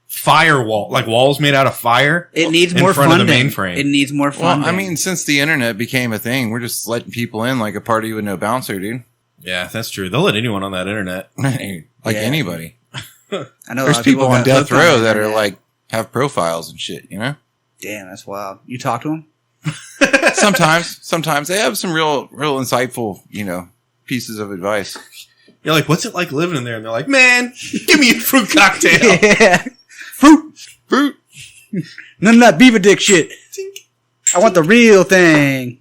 firewall, like walls made out of fire. It needs in more front funding. of the mainframe. It needs more funding. Well, I mean, since the internet became a thing, we're just letting people in like a party with no bouncer, dude. Yeah, that's true. They'll let anyone on that internet. Like anybody. I know a There's lot of people on got death hooked on row the that are internet. like have profiles and shit, you know? Damn, that's wild. You talk to them? Sometimes they have some real insightful, you know, pieces of advice. You're like, what's it like living in there? And they're like, man, give me a fruit cocktail. Yeah. Fruit. None of that beaver dick shit. I want the real thing.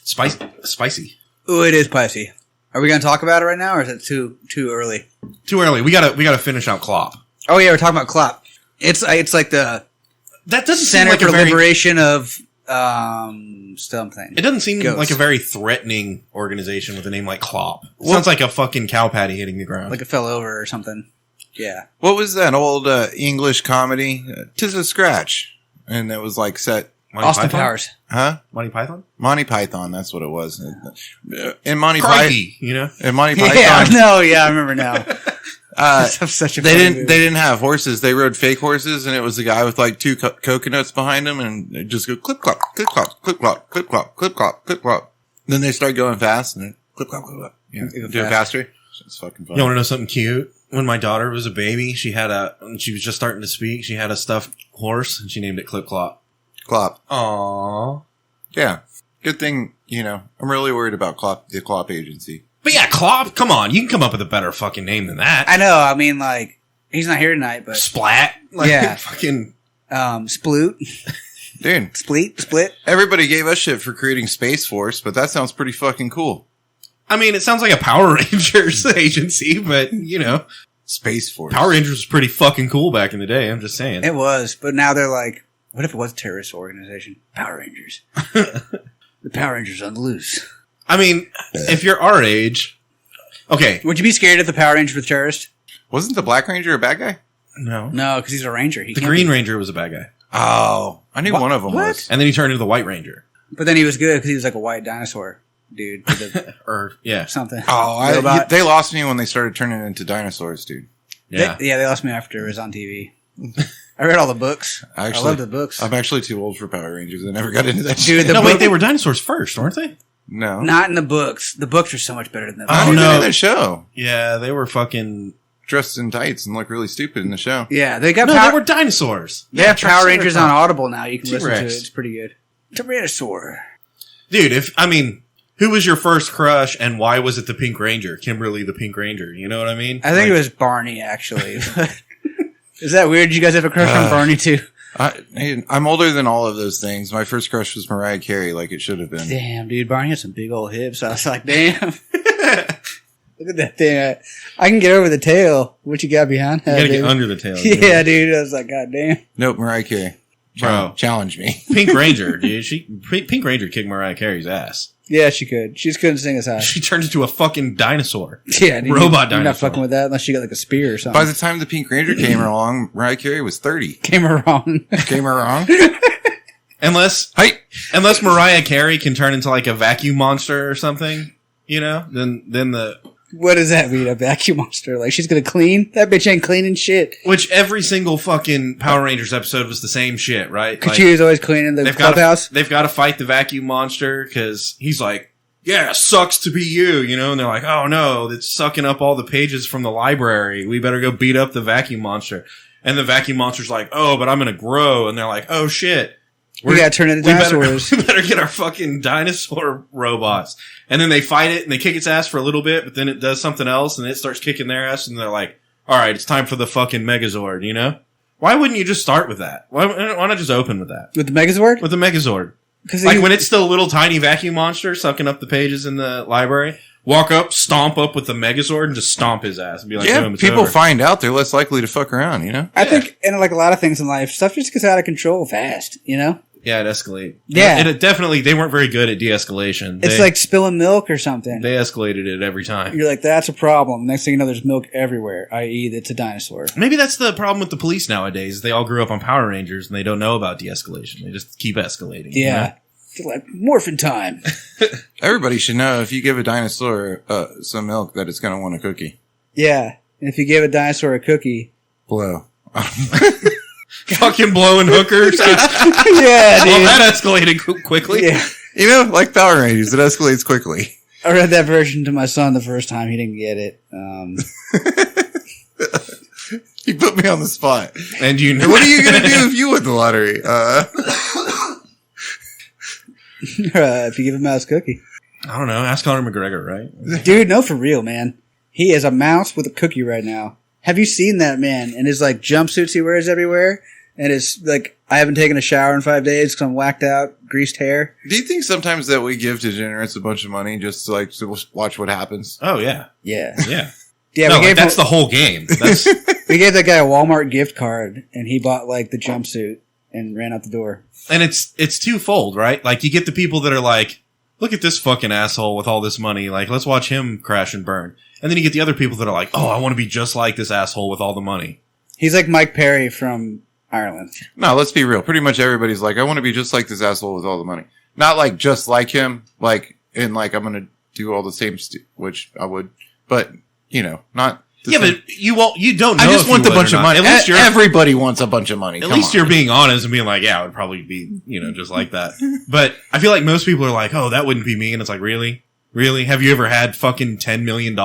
Spicy. Ooh, it is spicy. Are we going to talk about it right now, or is it too early? Too early. We gotta finish out Klopp. Oh yeah, we're talking about Klopp. It's like the That doesn't Center seem like for a very. Liberation of something. It doesn't seem Ghost. like a very threatening organization with a name like Klopp. It sounds like a fucking cow patty hitting the ground. Like it fell over or something. Yeah. What was that old English comedy? Tis a Scratch. And it was like set, Monty Austin Python? Powers. huh? Monty Python? Monty Python, that's what it was. In Monty Crikey, you know? In Monty Yeah, Python, no, yeah, I remember now. uh, That's such a they funny didn't movie. they didn't have horses. They rode fake horses, and it was a guy with like two coconuts behind him, and it just go clip clop, clip clop, clip clop, clip clop, clip clop, clip clop. Then they start going fast, and then clip clop, clip clop. Yeah, Go do it faster. It's fucking fun. You want to know something cute? When my daughter was a baby, when she was just starting to speak, she had a stuffed horse, and she named it Clip Clop. Clop. Aww. Yeah. Good thing, you know, I'm really worried about the Clop agency. But yeah, Klopp, come on. You can come up with a better fucking name than that. I know. I mean, like, he's not here tonight, but Splat. Like, Yeah. Fucking. Sploot, Dude, split. everybody gave us shit for creating Space Force, but that sounds pretty fucking cool. I mean, it sounds like a Power Rangers agency, but, you know, Space Force. Power Rangers was pretty fucking cool back in the day. I'm just saying. It was, but now they're like, what if it was a terrorist organization? Power Rangers. The Power Rangers on the loose. I mean, if you're our age, okay. Would you be scared if the Power Ranger was a terrorist? Wasn't the Black Ranger a bad guy? No. No, because he's a ranger. He The can't Green be. Ranger was a bad guy. Oh, I knew What? one of them What? was. And then he turned into the White Ranger. But then he was good because he was like a white dinosaur dude with a, Or, yeah. something. Oh, Robot. they lost me when they started turning into dinosaurs, dude. Yeah. They lost me after it was on TV. I read all the books. I love the books. I'm actually too old for Power Rangers. I never got into that Dude, shit. the No, book- wait, they were dinosaurs first, weren't they? No. Not in the books. The books are so much better than the I Oh, don't no. even in that show. Yeah, they were fucking. Dressed in tights and look really stupid in the show. Yeah, they got No, Power, they were dinosaurs. they have Power Triceratops. Rangers on Audible now. You can listen to it. T-Rex. It's pretty good. Tyrannosaur. Dude, who was your first crush and why was it the Pink Ranger? Kimberly the Pink Ranger. You know what I mean? I think it was Barney, actually. Is that weird? You guys have a crush on Barney, too? I'm older than all of those things. My first crush was Mariah Carey, like it should have been. Damn, dude. Barney had some big old hips. I was like, damn. Look at that thing. I can get over the tail. What you got behind that, You gotta get baby? under the tail. Yeah, dude. I was like, god damn. Nope, Mariah Carey. Bro. Challenge me. Pink Ranger, dude. Pink Ranger kicked Mariah Carey's ass. Yeah, she could. She just couldn't sing as high. She turned into a fucking dinosaur. Yeah, dude. Robot You're not dinosaur. fucking with that unless she got like a spear or something. By the time the Pink Ranger came along, Mariah Carey was 30. Came around. Came along? Unless Mariah Carey can turn into like a vacuum monster or something, you know, then the What does that mean? A vacuum monster? Like she's gonna clean? That bitch ain't cleaning shit. which every single fucking Power Rangers episode was the same shit, right? Cause she was always cleaning the clubhouse. They've got to fight the vacuum monster because he's like, yeah, sucks to be you, you know? And they're like, oh no, it's sucking up all the pages from the library. We better go beat up the vacuum monster. And the vacuum monster's like, oh, but I'm going to grow. And they're like, oh shit. We gotta turn into dinosaurs. We better get our fucking dinosaur robots. And then they fight it and they kick its ass for a little bit, but then it does something else and it starts kicking their ass and they're like, all right, it's time for the fucking Megazord, you know? Why wouldn't you just start with that? Why not just open with that? With the Megazord? With the Megazord. Because Like when it's still a little tiny vacuum monster sucking up the pages in the library, walk up, stomp up with the Megazord and just stomp his ass and be like, Yeah, boom, it's people over. find out they're less likely to fuck around, you know? I think in like a lot of things in life, stuff just gets out of control fast, you know? Yeah, it escalated. Yeah. And it definitely, they weren't very good at de-escalation. It's like spilling milk or something. They escalated it every time. You're like, that's a problem. Next thing you know, there's milk everywhere, i.e. it's a dinosaur. Maybe that's the problem with the police nowadays. They all grew up on Power Rangers and they don't know about de-escalation. They just keep escalating. you Yeah. know? It's like morphin' time. Everybody should know if you give a dinosaur some milk that it's going to want a cookie. Yeah. And if you give a dinosaur a cookie. Blow. Fucking blowing hookers. Yeah, dude. Well, that escalated quickly. Yeah. You know, like Power Rangers, it escalates quickly. I read that version to my son the first time. He didn't get it. You put me on the spot. And you know What are you going to do if you win the lottery? If you give a mouse a cookie. I don't know. Ask Conor McGregor, right? Dude, no, for real, man. He is a mouse with a cookie right now. Have you seen that man and his like jumpsuits he wears everywhere? And it's like, I haven't taken a shower in 5 days because I'm whacked out, greased hair. Do you think sometimes that we give degenerates a bunch of money just to, like, to watch what happens? Oh, yeah. Yeah. Yeah. Yeah, No, like, that's the whole game. That's we gave that guy a Walmart gift card and he bought like the jumpsuit and ran out the door. And it's twofold, right? Like, you get the people that are like, look at this fucking asshole with all this money. Like, let's watch him crash and burn. And then you get the other people that are like, oh, I want to be just like this asshole with all the money. He's like Mike Perry from Ireland. No, let's be real. Pretty much everybody's like, I want to be just like this asshole with all the money. Not like just like him, like, and like I'm going to do all the same, which I would, but, you know, not. Yeah, same. but you won't, you don't know. I just if want you the would bunch or of not. money. At least Everybody wants a bunch of money. At least you're being honest and being like, yeah, it would probably be, you know, just like that. But I feel like most people are like, oh, that wouldn't be me. And it's like, really? Really? Have you ever had fucking $10 million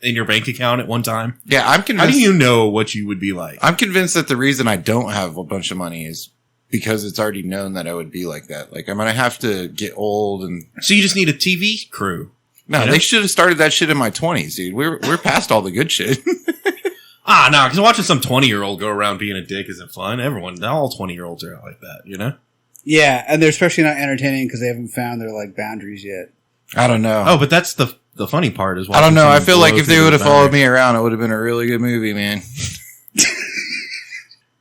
in your bank account at one time? Yeah, I'm convinced. How do you know what you would be like? I'm convinced that the reason I don't have a bunch of money is because it's already known that I would be like that. Like, I'm going to have to get old and. So you just need a TV crew. No, you know? they should have started that shit in my 20s, dude. We're past all the good shit. No, because watching some 20-year-old go around being a dick isn't fun. All 20-year-olds are like that, you know? Yeah, and they're especially not entertaining because they haven't found their like boundaries yet. I don't know. Oh, but that's the funny part is. I don't know. I feel like if they would have followed me. me around, it would have been a really good movie, man.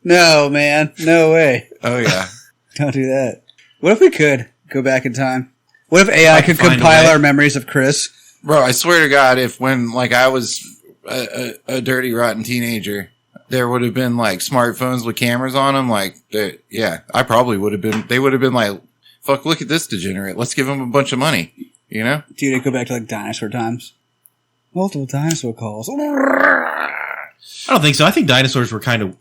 No, man. No way. Oh, yeah. Don't do that. What if we could go back in time? What if AI could find a compile way. our memories of Chris? Bro, I swear to God, if when like I was a dirty, rotten teenager, there would have been like smartphones with cameras on them, like, yeah, I probably would have been, they would have been like, fuck, look at this degenerate. Let's give him a bunch of money, you know? Dude, it'd go back to like dinosaur times. Multiple dinosaur calls. I don't think so. I think dinosaurs were kind of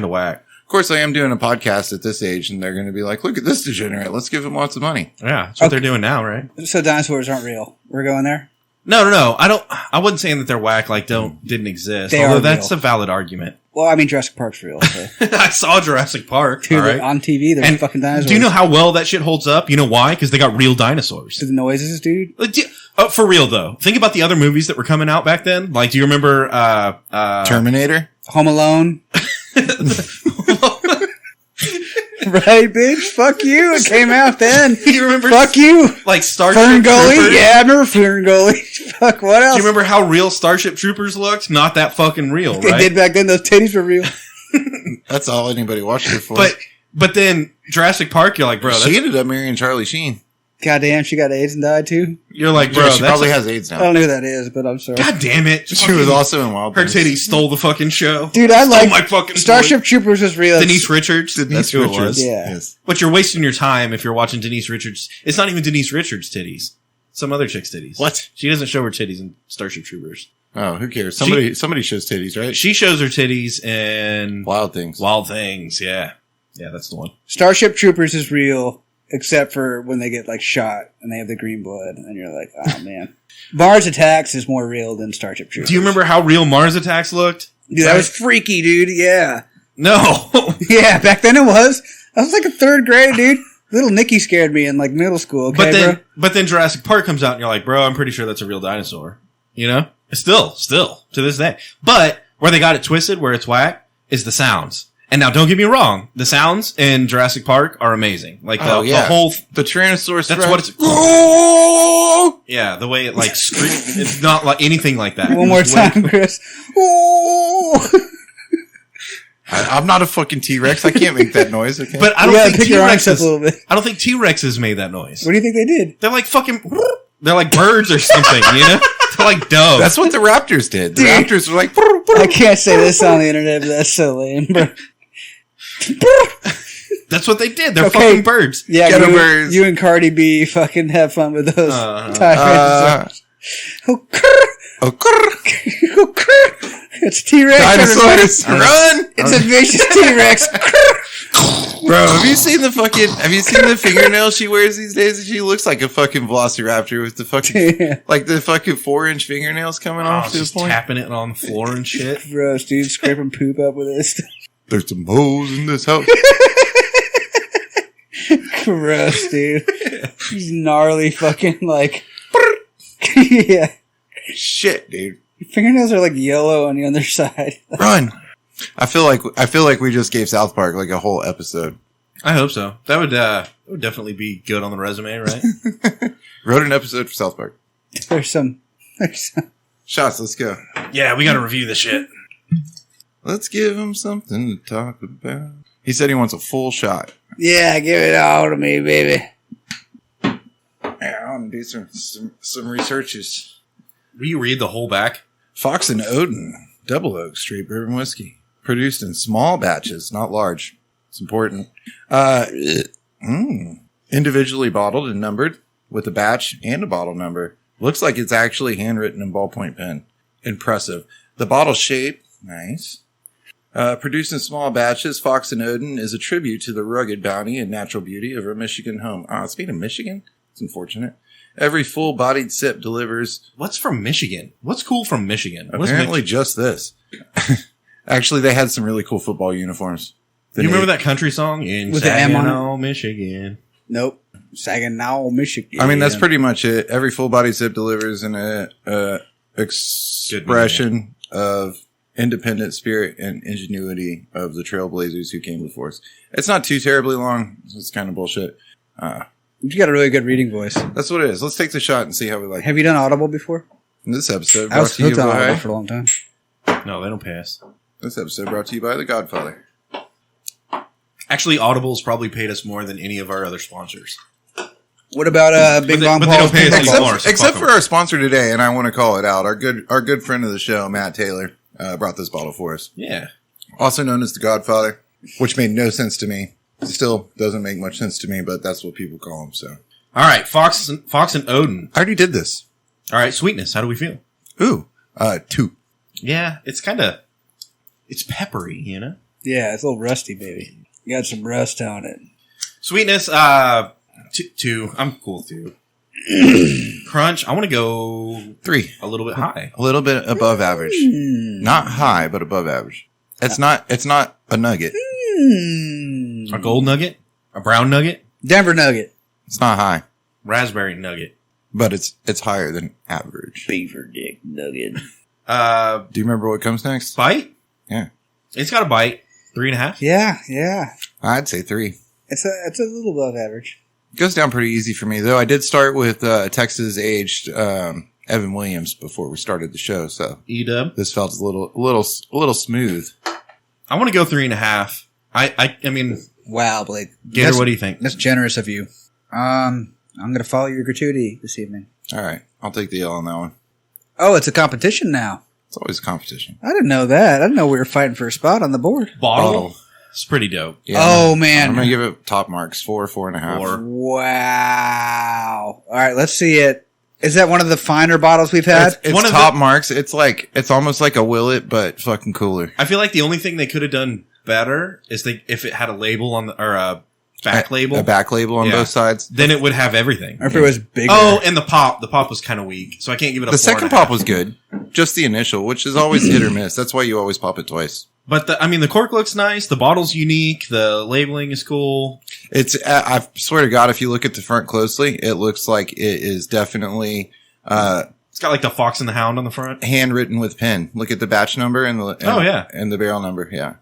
whack. Of course, I am doing a podcast at this age, and they're going to be like, look at this degenerate. Let's give him lots of money. Yeah, that's what they're doing now, right? So dinosaurs aren't real. We're going there? No. I wasn't saying that they're whack, like didn't exist. They although are that's real. a valid argument. Well, I mean, Jurassic Park's real. So. I saw Jurassic Park. Dude, all right? on TV, there's fucking dinosaurs. Do you know how well that shit holds up? You know why? Because they got real dinosaurs. To the noises, dude? For real, though. Think about the other movies that were coming out back then. Like, do you remember... Terminator? Home Alone? Right, bitch? Fuck you. It came out then. You remember... Fuck you. Like, Starship Fern Gully? Troopers? Yeah, I remember Fern Gully. Fuck, what else? Do you remember how real Starship Troopers looked? Not that fucking real, They right? did back then. Those titties were real. That's all anybody watched it for. But then Jurassic Park, you're like, bro, she ended up marrying Charlie Sheen. Goddamn, she got AIDS and died too. you're like, bro, She probably has AIDS I now. don't know who that is, but I'm sorry. God damn it. She was also in Wild Her Things. titties stole the fucking show. Dude, I Stole like my fucking Starship Troopers was real. Denise Richards. That's who it was. Yeah. Yes. But you're wasting your time if you're watching Denise Richards. It's not even Denise Richards' titties. Some other chick's titties. What? She doesn't show her titties in Starship Troopers. Oh, who cares? Somebody shows titties, right? She shows her titties in Wild Things. Wild Things. Yeah. Yeah, that's the one. Starship Troopers is real, except for when they get like shot and they have the green blood, and you're like, oh man. Mars Attacks is more real than Starship Troopers. Do you remember how real Mars Attacks looked? Dude, that was freaky, dude. Yeah. No. Yeah, back then it was. I was like a third grade, dude. Little Nicky scared me in like middle school, okay, but then Jurassic Park comes out and you're like, bro, I'm pretty sure that's a real dinosaur. You know? Still, to this day. But where they got it twisted, where it's whack, is the sounds. And now, don't get me wrong, the sounds in Jurassic Park are amazing. Like the whole, the Tyrannosaurus. that's Rex. what it's. Yeah, the way it like screams. It's not like anything like that. One more time, Chris. Oh! I'm not a fucking T-Rex. I can't make that noise. Okay. But I You don't gotta think pick your arms up a little bit. I don't think T-Rexes made that noise. What do you think they did? They're like fucking. They're like birds or something. You know? They're like doves. that's what the Raptors did. The Dude. Raptors were like. I can't say this on the internet, but that's so lame, bro. That's what they did. They're Okay. fucking birds. Yeah, Get 'em birds. you and Cardi B fucking have fun with those. Oh, Oh, grrr. oh, it's a T-Rex. Dinosaurs, run! It's a vicious T-Rex. Bro, have you seen the fingernails she wears these days? She looks like a fucking velociraptor with the fucking, like the fucking 4-inch fingernails coming off to the just point. tapping it on the floor and shit. Gross, dude. Scraping poop up with this. There's some holes in this house. Gross, dude. These gnarly fucking, like... yeah. Shit, dude. Your fingernails are, like, yellow on the other side. Run! I feel like we just gave South Park like a whole episode. I hope so. That would definitely be good on the resume, right? Wrote an episode for South Park. There's some... Shots, let's go. Yeah, we got to review this shit. Let's give him something to talk about. He said he wants a full shot. Yeah, give it all to me, baby. Yeah, I want to do some researches. Will you read the whole back? Fox and Odin, Double Oak Straight Bourbon Whiskey. Produced in small batches, not large. It's important. Individually bottled and numbered with a batch and a bottle number. Looks like it's actually handwritten in ballpoint pen. Impressive. The bottle shape, nice. Produced in small batches, Fox and Odin is a tribute to the rugged bounty and natural beauty of our Michigan home. Speaking of Michigan, it's unfortunate. Every full-bodied sip delivers... What's from Michigan? What's cool from Michigan? Apparently just this. Actually, they had some really cool football uniforms. You remember that country song? In With the M on it? Saginaw, Michigan. Nope. Saginaw, Michigan. I mean, that's pretty much it. Every full-bodied sip delivers an expression of independent spirit and ingenuity of the trailblazers who came before us. It's not too terribly long. It's kind of bullshit. You got a really good reading voice. That's what it is. Let's take the shot and see how we like it. Have you done Audible before? In this episode I brought was to you hooked on Audible by... for a long time. No, they don't pay us. This episode brought to you by The Godfather. Actually, Audible's probably paid us more than any of our other sponsors. What about Big Long but they Paul's don't pay us Pinball? anymore. So Except fuck for our sponsor today, and I want to call it out. Our good friend of the show, Matt Taylor, brought this bottle for us. Yeah. Also known as The Godfather, which made no sense to me. Still doesn't make much sense to me, but that's what people call him, so. All right, Fox and Odin. I already did this. All right, sweetness. How do we feel? Ooh, 2. Yeah, it's peppery, you know? Yeah, it's a little rusty, baby. You got some rust on it. Sweetness, 2. I'm cool, 2. Crunch, I want to go 3. a little bit high. A little bit above average. Not high, but above average. It's not a nugget. A gold nugget? A brown nugget? Denver Nugget. It's not high, Raspberry nugget. but it's higher than average. Beaver Dick Nugget. Do you remember what comes next? Bite? Yeah. It's got a bite. 3.5? Yeah. I'd say 3. It's a little above average. It goes down pretty easy for me, though. I did start with Texas aged Evan Williams before we started the show, so E-dub. this felt a little smooth. I want to go 3.5. I mean, Wow, Blake. Gator, what do you think? That's generous of you. I'm going to follow your gratuity this evening. All right, I'll take the L on that one. Oh, it's a competition now. It's always a competition. I didn't know that. I didn't know we were fighting for a spot on the board. Bottle. It's pretty dope. Yeah, Oh, man. I'm gonna give it top marks 4, 4.5. 4. Wow. All right, let's see it. Is that one of the finer bottles we've had? It's One of top marks. It's almost like a Willet, but fucking cooler. I feel like the only thing they could have done better is if it had a label on or a back label. A back label on Yeah. both sides. Then it would have everything. Or if it was bigger. Oh, and the pop was kind of weak, so I can't give it a The 4.5. second pop was good. Just the initial, which is always hit or miss. That's why you always pop it twice. But the cork looks nice. The bottle's unique. The labeling is cool. It's, I swear to God, if you look at the front closely, it looks like it is definitely, It's got like the Fox and the Hound on the front. handwritten with pen. Look at the batch number and Oh, yeah. and the barrel number. Yeah.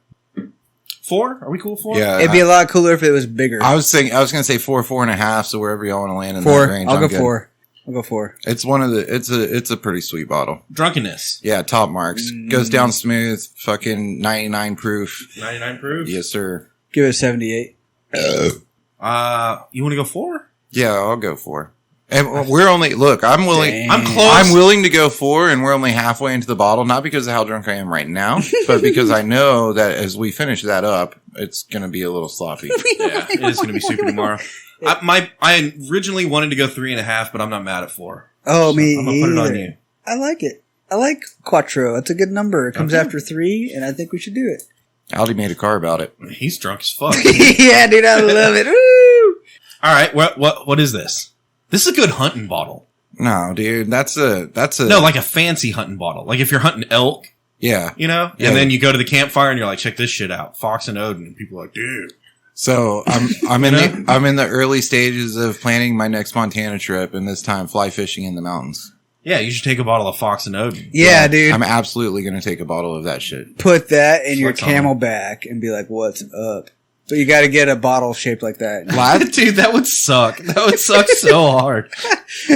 4? Are we cool with 4? Yeah. It'd be a lot cooler if it was bigger. I was going to say 4, 4.5. So wherever y'all want to land in 4. that range. I'll I'm go good. 4. I'll go 4. It's it's a pretty sweet bottle. Drunkenness. Yeah. Top marks. Goes down smooth. Fucking 99 proof. 99 proof. Yes, sir. Give it a 78. You want to go 4? Yeah, I'll go 4. And we're only, look, I'm willing. Dang. I'm close. I'm willing to go 4, and we're only halfway into the bottle. Not because of how drunk I am right now, but because I know that as we finish that up, it's going to be a little sloppy. Yeah, it is going to be super tomorrow. I originally wanted to go 3.5, but I'm not mad at 4. Oh, me I'm gonna put it on either. you. I like it. I like Quattro. It's a good number. It comes after 3, and I think we should do it. Aldi made a car about it. He's drunk as fuck. Yeah, dude, I love it. Woo! All right, what is this? This is a good hunting bottle. No, dude, that's a No, like a fancy hunting bottle. Like if you're hunting elk, yeah. you know, Yeah. and then you go to the campfire and you're like, check this shit out, Fox and Odin, and people are like, dude. So I'm in the early stages of planning my next Montana trip, and this time fly fishing in the mountains. Yeah, you should take a bottle of Fox and Odin. Yeah, dude. I'm absolutely going to take a bottle of that shit. Put that in your What's on camelback and be like, what's up? But you got to get a bottle shaped like that. Dude, that would suck. That would suck so hard.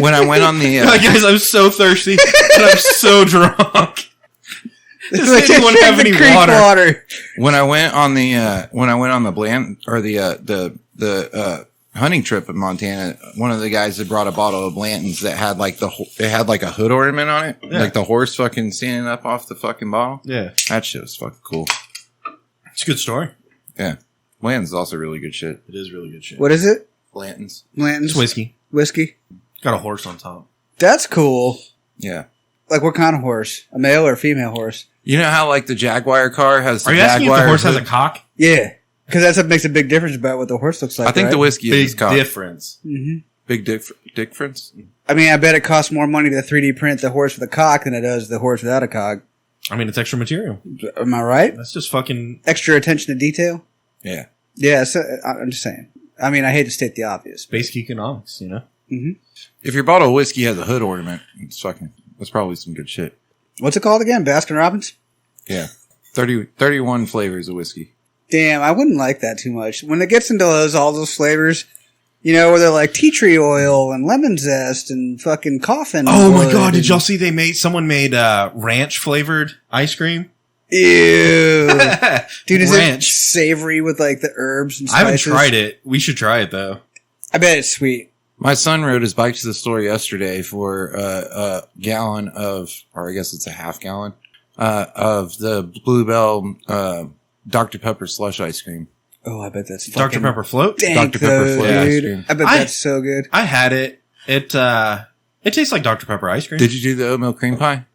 When I went on the Like, guys, I'm so thirsty, and I'm so drunk. Does anyone have any creek water? when I went on the Bland or the hunting trip in Montana, one of the guys had brought a bottle of Blanton's that had like it had like a hood ornament on it, Yeah. like the horse fucking standing up off the fucking bottle. Yeah. That shit was fucking cool. It's a good story. Yeah, Blanton's also really good shit. It is really good shit. What is it? Blanton's. Blanton's? It's whiskey. Whiskey? Got a horse on top. That's cool. Yeah. Like what kind of horse? A male or a female horse? You know how like the Jaguar car has the Are you asking if Jaguar the horse has hood? a cock? Yeah. Because that's what makes a big difference about what the horse looks like. I think right? the whiskey is Big cock. difference. Mm-hmm. Big difference. I mean, I bet it costs more money to 3D print the horse with a cock than it does the horse without a cock. I mean, it's extra material. Am I right? That's just fucking... Extra attention to detail? Yeah. Yeah, so, I'm just saying. I mean, I hate to state the obvious. basic economics, you know? Mm-hmm. If your bottle of whiskey has a hood ornament, that's probably some good shit. What's it called again? Baskin Robbins? Yeah. 31 flavors of whiskey. Damn, I wouldn't like that too much. When it gets into all those flavors, you know, where they're like tea tree oil and lemon zest and fucking coffin. Oh my wood god, did and- y'all see someone made ranch flavored ice cream? Ew. Dude, is Ranch. it savory with like the herbs and I haven't spices? tried it. We should try it though. I bet it's sweet. My son rode his bike to the store yesterday for a gallon of, or I guess it's a half gallon, of the Bluebell Dr. Pepper slush ice cream. Oh, I bet that's Dr. fucking Pepper float? dank, Dr. Pepper though, float ice dude. cream. I bet that's so good. I had it. It tastes like Dr. Pepper ice cream. Did you do the oatmeal cream pie?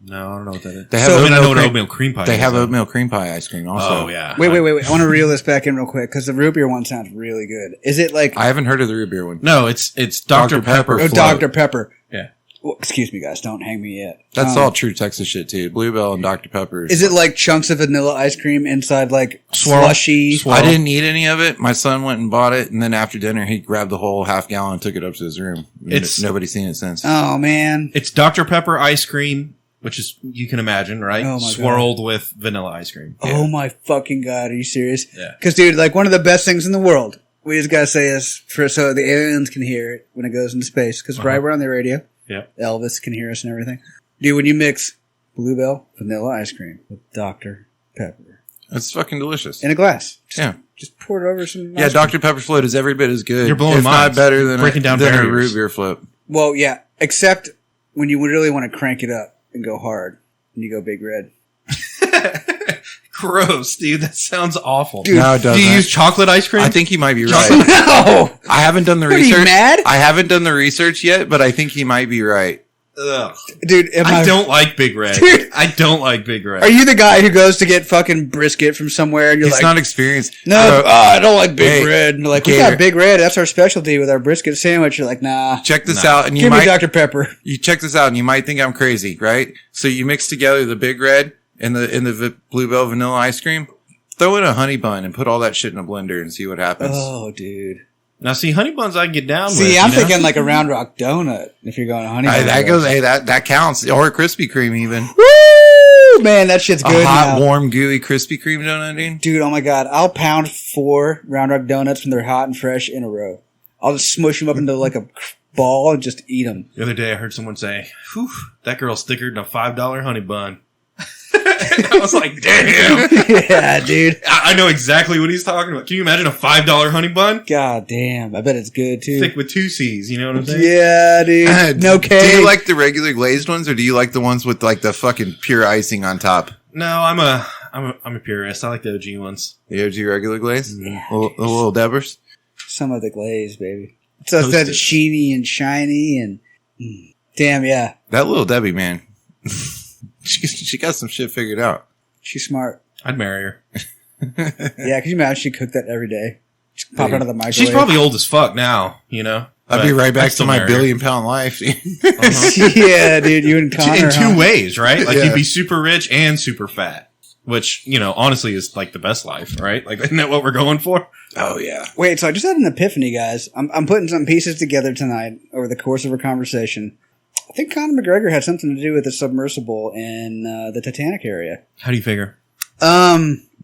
No, I don't know what that is. They have I mean, I know what cream- oatmeal cream pie They is. have though. oatmeal cream pie ice cream also. Oh, yeah. Wait. I want to reel this back in real quick because the root beer one sounds really good. Is it like I haven't heard of the root beer one. No, it's Dr. Dr. Pepper. Pepper. oh, float. Dr. Pepper? Yeah. Well, excuse me, guys. Don't hang me yet. That's all true Texas shit too. Bluebell and Dr. Pepper. Is it like chunks of vanilla ice cream inside like Swirl. slushy? Swirl. I didn't eat any of it. My son went and bought it, and then after dinner, he grabbed the whole half gallon and took it up to his room. Nobody's seen it since. Oh man. It's Dr. Pepper ice cream, which is, you can imagine, right? Oh, my Swirled with vanilla ice cream. Oh my fucking god. Are you serious? Yeah. Because dude, like one of the best things in the world. We just gotta say this so the aliens can hear it when it goes into space. Because right, we're on the radio. Yeah. Elvis can hear us and everything. Dude, when you mix Bluebell vanilla ice cream with Dr. Pepper It's fucking delicious. in a glass, Yeah. just pour it over some. Yeah, Dr. Pepper float is every bit as good. You're blowing if not minds. better than Breaking down a barriers. root beer float. Well, yeah, except when you really want to crank it up and go hard, and you go Big Red. Gross, dude. That sounds awful. Dude, No, it Do doesn't. you use chocolate ice cream? I think he might be Chocolate- right. No, I haven't done the What, are you research. mad? I haven't done the research yet, but I think he might be right. Ugh. dude, I don't like Big Red. Dude. I don't like Big Red. Are you the guy who goes to get fucking brisket from somewhere and you're He's like, not experienced. no, I don't like Big Hey, Red. And they're like, we Gator. got Big Red. That's our specialty with our brisket sandwich. You're like, nah. Check this No. out, and you Give me might Dr. Pepper. you check this out, and you might think I'm crazy, right? So you mix together the Big Red and the Bluebell vanilla ice cream. Throw in a honey bun and put all that shit in a blender and see what happens. Oh, dude. Now, see, honey buns I can get down with. See, I'm you know? thinking like a Round Rock donut if you're going to honey. Hey, bun that roast. goes. Hey, that counts. Or a Krispy Kreme, even Woo! Man, that shit's a good hot, now. warm, gooey Krispy Kreme donut, dude. Dude, oh my god. I'll pound 4 Round Rock donuts when they're hot and fresh in a row. I'll just smush them up into like a ball and just eat them. The other day I heard someone say, whew, that girl's thicker than a $5 honey bun. I was like, damn. Yeah, dude. I know exactly what he's talking about. Can you imagine a $5 honey bun? God damn. I bet it's good too. Thick with 2 C's, you know what I'm saying? Yeah, dude. No Do cake. you like the regular glazed ones, or do you like the ones with like the fucking pure icing on top? No, I'm a purist. I like the OG ones. The OG regular glaze, Yeah. the little Debbers. Some of the glaze, baby. So it's that sheeny and shiny and damn, yeah. That little Debbie, man. she got some shit figured out. She's smart. I'd marry her. Yeah, could you imagine she cooked that every day? Just pop out of the microwave. She's probably old as fuck now, you know? I'd be right back to my $1 billion-pound life. Yeah, dude, you and Connor. In two ways, right? Like, Yeah. you'd be super rich and super fat. Which, you know, honestly is like the best life, right? Like, isn't that what we're going for? Oh, yeah. Wait, so I just had an epiphany, guys. I'm putting some pieces together tonight over the course of our conversation. I think Conor McGregor had something to do with the submersible in the Titanic area. How do you figure?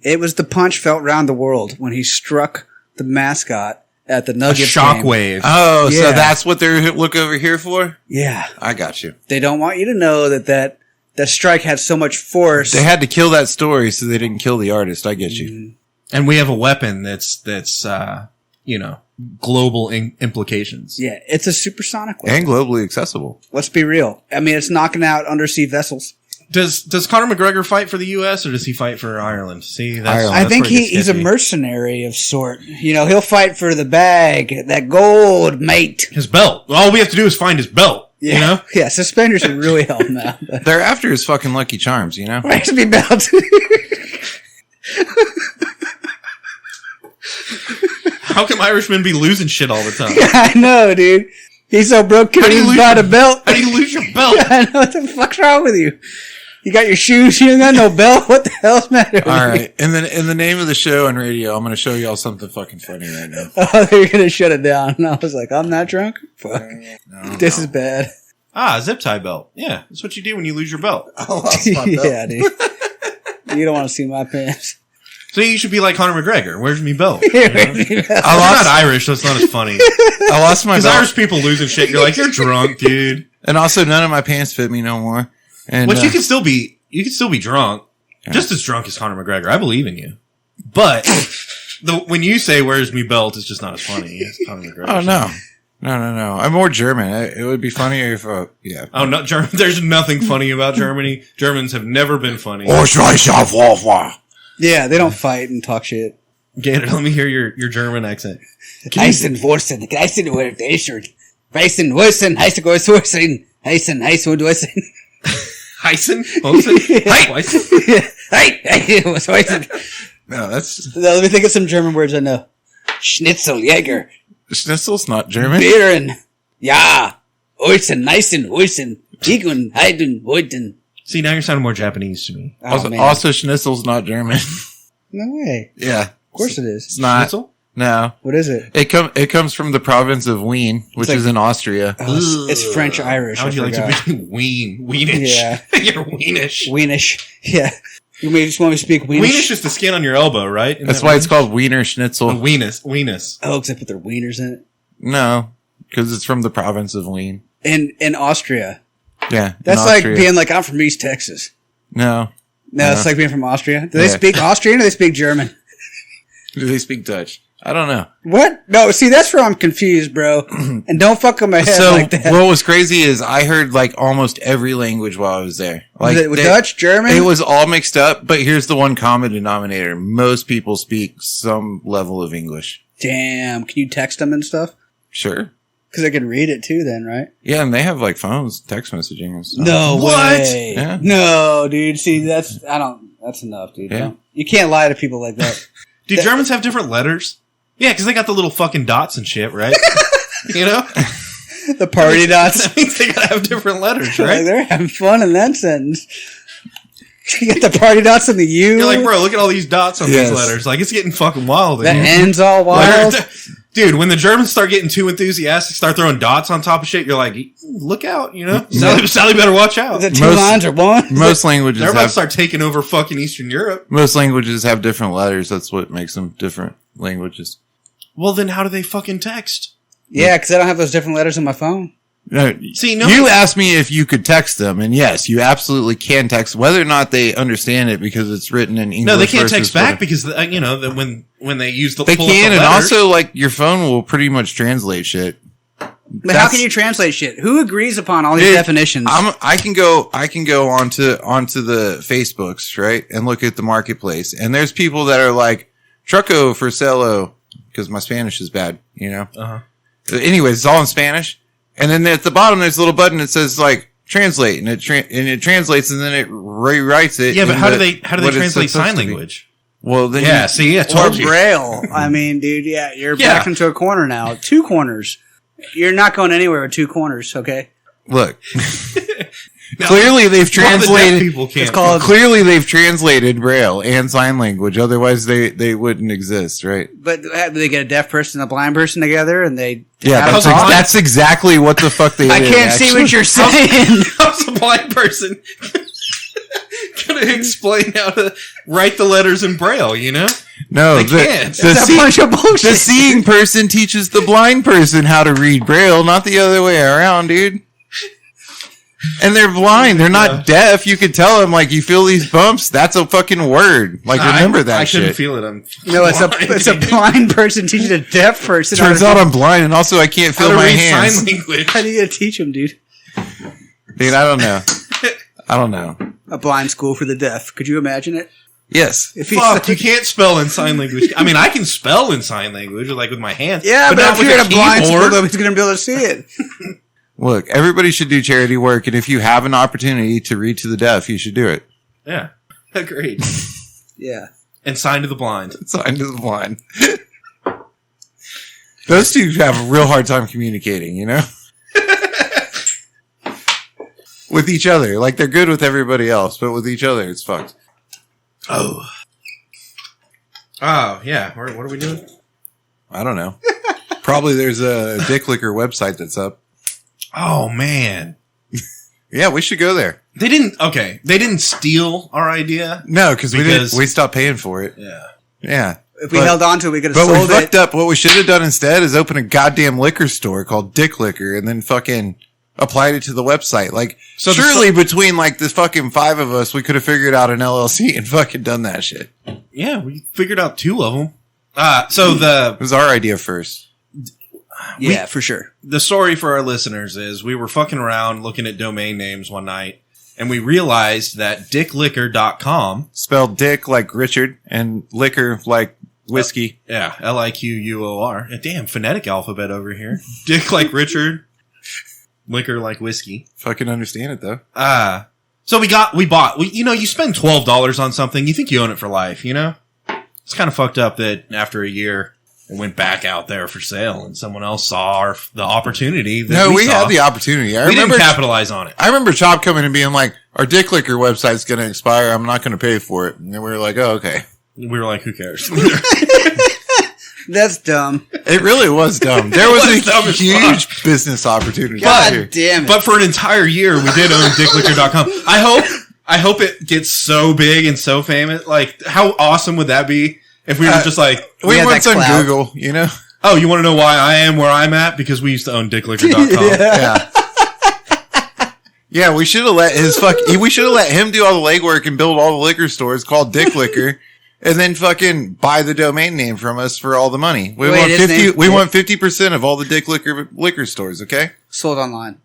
It was the punch felt round the world when he struck the mascot at the A Nuggets game. shockwave. Oh, Yeah. so that's what they're look over here for? Yeah. I got you. They don't want you to know that strike had so much force. They had to kill that story so they didn't kill the artist. I get you. And we have a weapon that's you know, global implications. Yeah, it's a supersonic weapon. And globally accessible. Let's be real. I mean, it's knocking out undersea vessels. Does Conor McGregor fight for the U.S. or does he fight for Ireland? See, that's, Ireland. I that's think where it gets he's a sketchy. mercenary of sort. You know, he'll fight for the bag, that gold, mate. His belt. All we have to do is find his belt. Yeah. You know? Yeah, suspenders would really help him out. They're after his fucking Lucky Charms, you know? Makes me belt. How come Irishmen be losing shit all the time? I know, dude. He's so broke, How can't do you even lose buy your- a belt. How do you lose your belt? I know, what the fuck's wrong with you? You got your shoes, you ain't got no belt? What the hell's the matter with All you? right. And then in the name of the show and radio, I'm going to show y'all something fucking funny right now. Oh, they were gonna shut it down. And I was like, I'm not drunk? Fuck. This is bad. Zip tie belt. Yeah, that's what you do when you lose your belt. I lost my belt. Yeah, dude. You don't want to see my pants. So you should be like Conor McGregor. Where's me belt? I I'm not Irish, so it's not as funny. I lost my Because belt. Irish people losing shit, you're like, you're drunk, dude. And also, none of my pants fit me no more. And But you can still be drunk, just as drunk as Conor McGregor. I believe in you. But when you say "Where's me belt," it's just not as funny as Conor McGregor. Oh, no. No. I'm more German. It would be funnier if, yeah. Oh no, German. There's nothing funny about Germany. Germans have never been funny. Yeah, they don't fight and talk shit. Gator, let me hear your German accent. Eisen Wursten, Eisen Wursten, Eisen Wursten, Eisen Wursten, Eisen Wursten. Heisen? Hey, Wursten. No, that's, Let me think of some German words I know. Schnitzel, Jäger, Schnitzel's not German. Beeren, ja, Wursten, Eisen Wursten, Igun, Heiden, Wursten. See, now you're sounding more Japanese to me. Oh, man. Also, Schnitzel's not German. No way. Yeah. Of course it is. It's not. Schnitzel? No. What is it? It comes from the province of Wien, which like- is in Austria. Oh, it's French Irish. How would you like to be Weenish? Yeah. You're Weenish. Weenish. Yeah. You may just want me to speak Weenish? Weenish is the skin on your elbow, right? Isn't That's that why Weenish? it's called Wiener Schnitzel. Weenus. Oh, because they put their wieners in it. No, because it's from the province of Wien. In Austria. Yeah. in That's like Austria. being like, I'm from East Texas. No. No, it's like being from Austria. Do they Yeah. speak Austrian or do they speak German? Do they speak Dutch? I don't know. What? No, see, that's where I'm confused, bro. And don't fuck with my head So like that. what was crazy is I heard like almost every language while I was there. Like Was it with Dutch, German? It was all mixed up, but here's the one common denominator. Most people speak some level of English. Damn. Can you text them and stuff? Sure. Because I can read it too then, right? Yeah, and they have like phones, text messaging and stuff. No What? way. Yeah. No, dude. See, that's enough, dude. Yeah. Don't- You can't lie to people like that. Do Germans have different letters? Yeah, because they got the little fucking dots and shit, right? You know? The party dots. That means they gotta have different letters, Like, right? they're having fun in that sentence. You got the party dots and the U. You're like, bro, look at all these dots on Yes. these letters. Like, it's getting fucking wild. that in here. ends all wild. Dude, when the Germans start getting too enthusiastic, start throwing dots on top of shit, you're like, look out, you know? Sally better watch out. Is it two Most- lines or one? Most languages They're about to have start taking over fucking Eastern Europe. most languages have different letters. That's what makes them different languages. Well, then how do they fucking text? Yeah, because I don't have those different letters on my phone. No, See, no, you asked me if you could text them, and yes, you absolutely can text. Whether or not they understand it because it's written in English. no, they can't versus text back what- because you know that when they use the they pull up can, the and letters- also like your phone will pretty much translate shit. But how That's- can you translate shit? Who agrees upon all these Dude, definitions? I can go onto the Facebooks, right, and look at the marketplace, and there's people that are like trucko for cello, because my Spanish is bad, you know? Uh-huh. Anyways, it's all in Spanish. And then at the bottom, there's a little button that says, like, translate. And it translates, and then it rewrites it. Yeah, but how do they what it's translate sign supposed to be. language? Well, then Yeah, see, I Or told you. Braille. I mean, dude, yeah, you're Yeah. backed into a corner now. 2 corners. You're not going anywhere with 2 corners, okay? look. Now, Clearly, they've all the deaf translated. people can't. It's called- Clearly, they've translated Braille and sign language. Otherwise, they wouldn't exist, right? But they get a deaf person and a blind person together, and they... Yeah, have that's a ex- talk? that's exactly what the fuck they I did. can't see actually. what you're saying. How's a blind person gonna explain how to write the letters in Braille, you know? No, They the, can't. the, It's a see- bunch of bullshit. the seeing person teaches the blind person how to read Braille, not the other way around, dude. And they're blind. They're not deaf. You could tell them, like, you feel these bumps. That's a fucking word. Like, remember that I shit. couldn't feel it. I'm No, it's a blind person teaching a deaf person. Turns how out to- I'm blind, and also I can't how feel to my read hands. sign language. How do you teach them, dude? Dude, I don't know. I don't know. A blind school for the deaf. Could you imagine it? Yes. If he's Fuck, you can't spell in sign language. I mean, I can spell in sign language, like with my hands. Yeah, but not if with you're in a blind school, keyboard. nobody's going to be able to see it. Look, everybody should do charity work, and if you have an opportunity to read to the deaf, you should do it. Yeah, agreed. Yeah. And sign to the blind. Sign to the blind. Those two have a real hard time communicating, you know? With each other. Like, they're good with everybody else, but with each other, it's fucked. Oh, yeah. What are we doing? I don't know. Probably there's a Dick Licker website that's up. Oh man, Yeah, we should go there. they didn't steal our idea. No, because Because- we stopped paying for it. Yeah. Yeah. If we But- held on to it, we could have But we sold fucked it. up. What we should have done instead is open a goddamn liquor store called Dick Licker and then fucking applied it to the website. Like, So the surely between like the fucking 5 of us, we could have figured out an LLC and fucking done that shit. It Yeah, we figured out 2 of them. So was our idea first. Yeah, for sure. the story for our listeners is we were fucking around looking at domain names one night, and we realized that dickliquor.com, Spelled Dick like Richard and liquor like whiskey. yeah, Liquor. Damn, phonetic alphabet over here. Dick like Richard, liquor like whiskey. Fucking understand it though. So you spend $12 on something, you think you own it for life, you know? It's kind of fucked up that after a year, it went back out there for sale, and someone else saw the opportunity that No, we saw. had the opportunity. I We didn't remember capitalize on it. I remember Chop coming and being like, our Dick Licker website's going to expire. I'm not going to pay for it. And then we were like, oh, okay. We were like, who cares? That's dumb. It really was dumb. There was, was dumb a as huge business opportunity God here. damn it. But for an entire year, we did own dickliquor.com. I hope it gets so big and so famous. Like, how awesome would that be if we were just like, We had went that on clout. Google, you know? oh, you want to know why I am where I'm at? Because we used to own dickliquor.com. Yeah. Yeah, we should have we should have let him do all the legwork and build all the liquor stores called Dick Licker and then fucking buy the domain name from us for all the money. We Wait, want his 50 name- we want 50% of all the Dick liquor stores, okay? Sold online.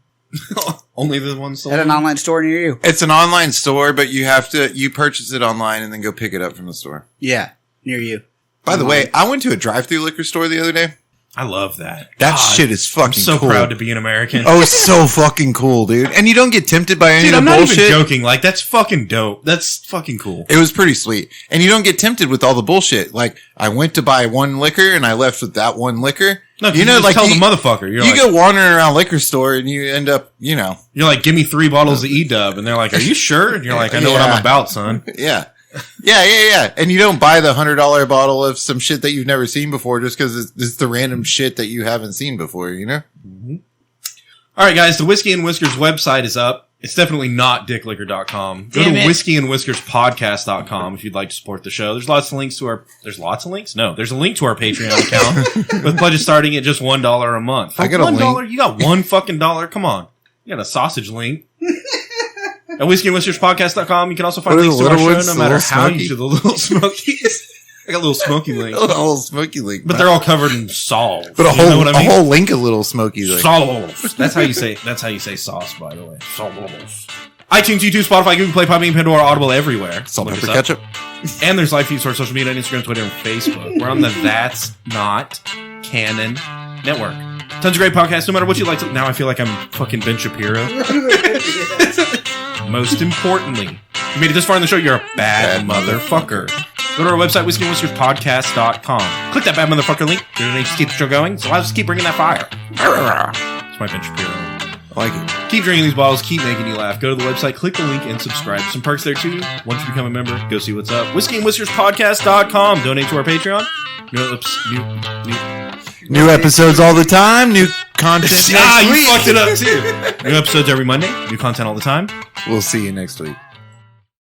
Only the ones sold. At an online store near you. It's an online store, but you purchase it online and then go pick it up from the store. Yeah, near you. By the way, I went to a drive-through liquor store the other day. I love that. That God, shit is I'm fucking so cool. proud to be an American. Oh, it's so fucking cool, dude. And you don't get tempted by any Dude, of I'm the not bullshit. even joking. Like, that's fucking dope. That's fucking cool. It was pretty sweet. And you don't get tempted with all the bullshit. Like, I went to buy one liquor and I left with that one liquor. No, you know, just like tell you, the motherfucker. You're you like, go wandering around liquor store and you end up, you know, you're like, give me 3 bottles of E-Dub. And they're like, are you sure? And you're like, I know what Yeah. I'm about, son. yeah. Yeah. And you don't buy the $100 bottle of some shit that you've never seen before just because it's the random shit that you haven't seen before, you know? All right, guys, the Whiskey and Whiskers website is up. It's definitely not dickliquor.com. Go Damn to it. whiskeyandwhiskerspodcast.com if you'd like to support the show. There's lots of links to our... There's lots of links? No, there's a link to our Patreon account with pledges starting at just $1 a month. For I got a $1, link. you got one fucking dollar? Come on. You got a sausage link. At whiskeyandwhiskerspodcast.com, you can also find What are links the to our little show ones? no The matter little how smoky? you do the little smokies. I got little smoky links. A whole smoky link. But they're all covered in solves. But a You know whole, what I mean? a whole link of little smoky link. Solves. That's how you say sauce, by the way. Solves. iTunes, YouTube, Spotify, Google Play, Podbean, Pandora, Audible, everywhere. Salt, Look pepper, us up. ketchup. And there's live feeds to our social media on Instagram, Twitter, and Facebook. We're on the That's Not Canon network. Tons of great podcasts, no matter what you like. Now I feel like I'm fucking Ben Shapiro. Most importantly, you made it this far in the show, you're a bad motherfucker. Go to our website, whiskeyandwhiskerspodcast.com. Click that bad motherfucker link. Donate to keep the show going. So I'll just keep bringing that fire. That's my Ben Shapiro. I like it. Keep drinking these bottles. Keep making you laugh. Go to the website, click the link, and subscribe. Some perks there, too. Once you become a member, go see what's up. whiskeyandwhiskerspodcast.com. Donate to our Patreon. New episodes all the time. New content next week. You fucked it up, too. New episodes every Monday. New content all the time. We'll see you next week.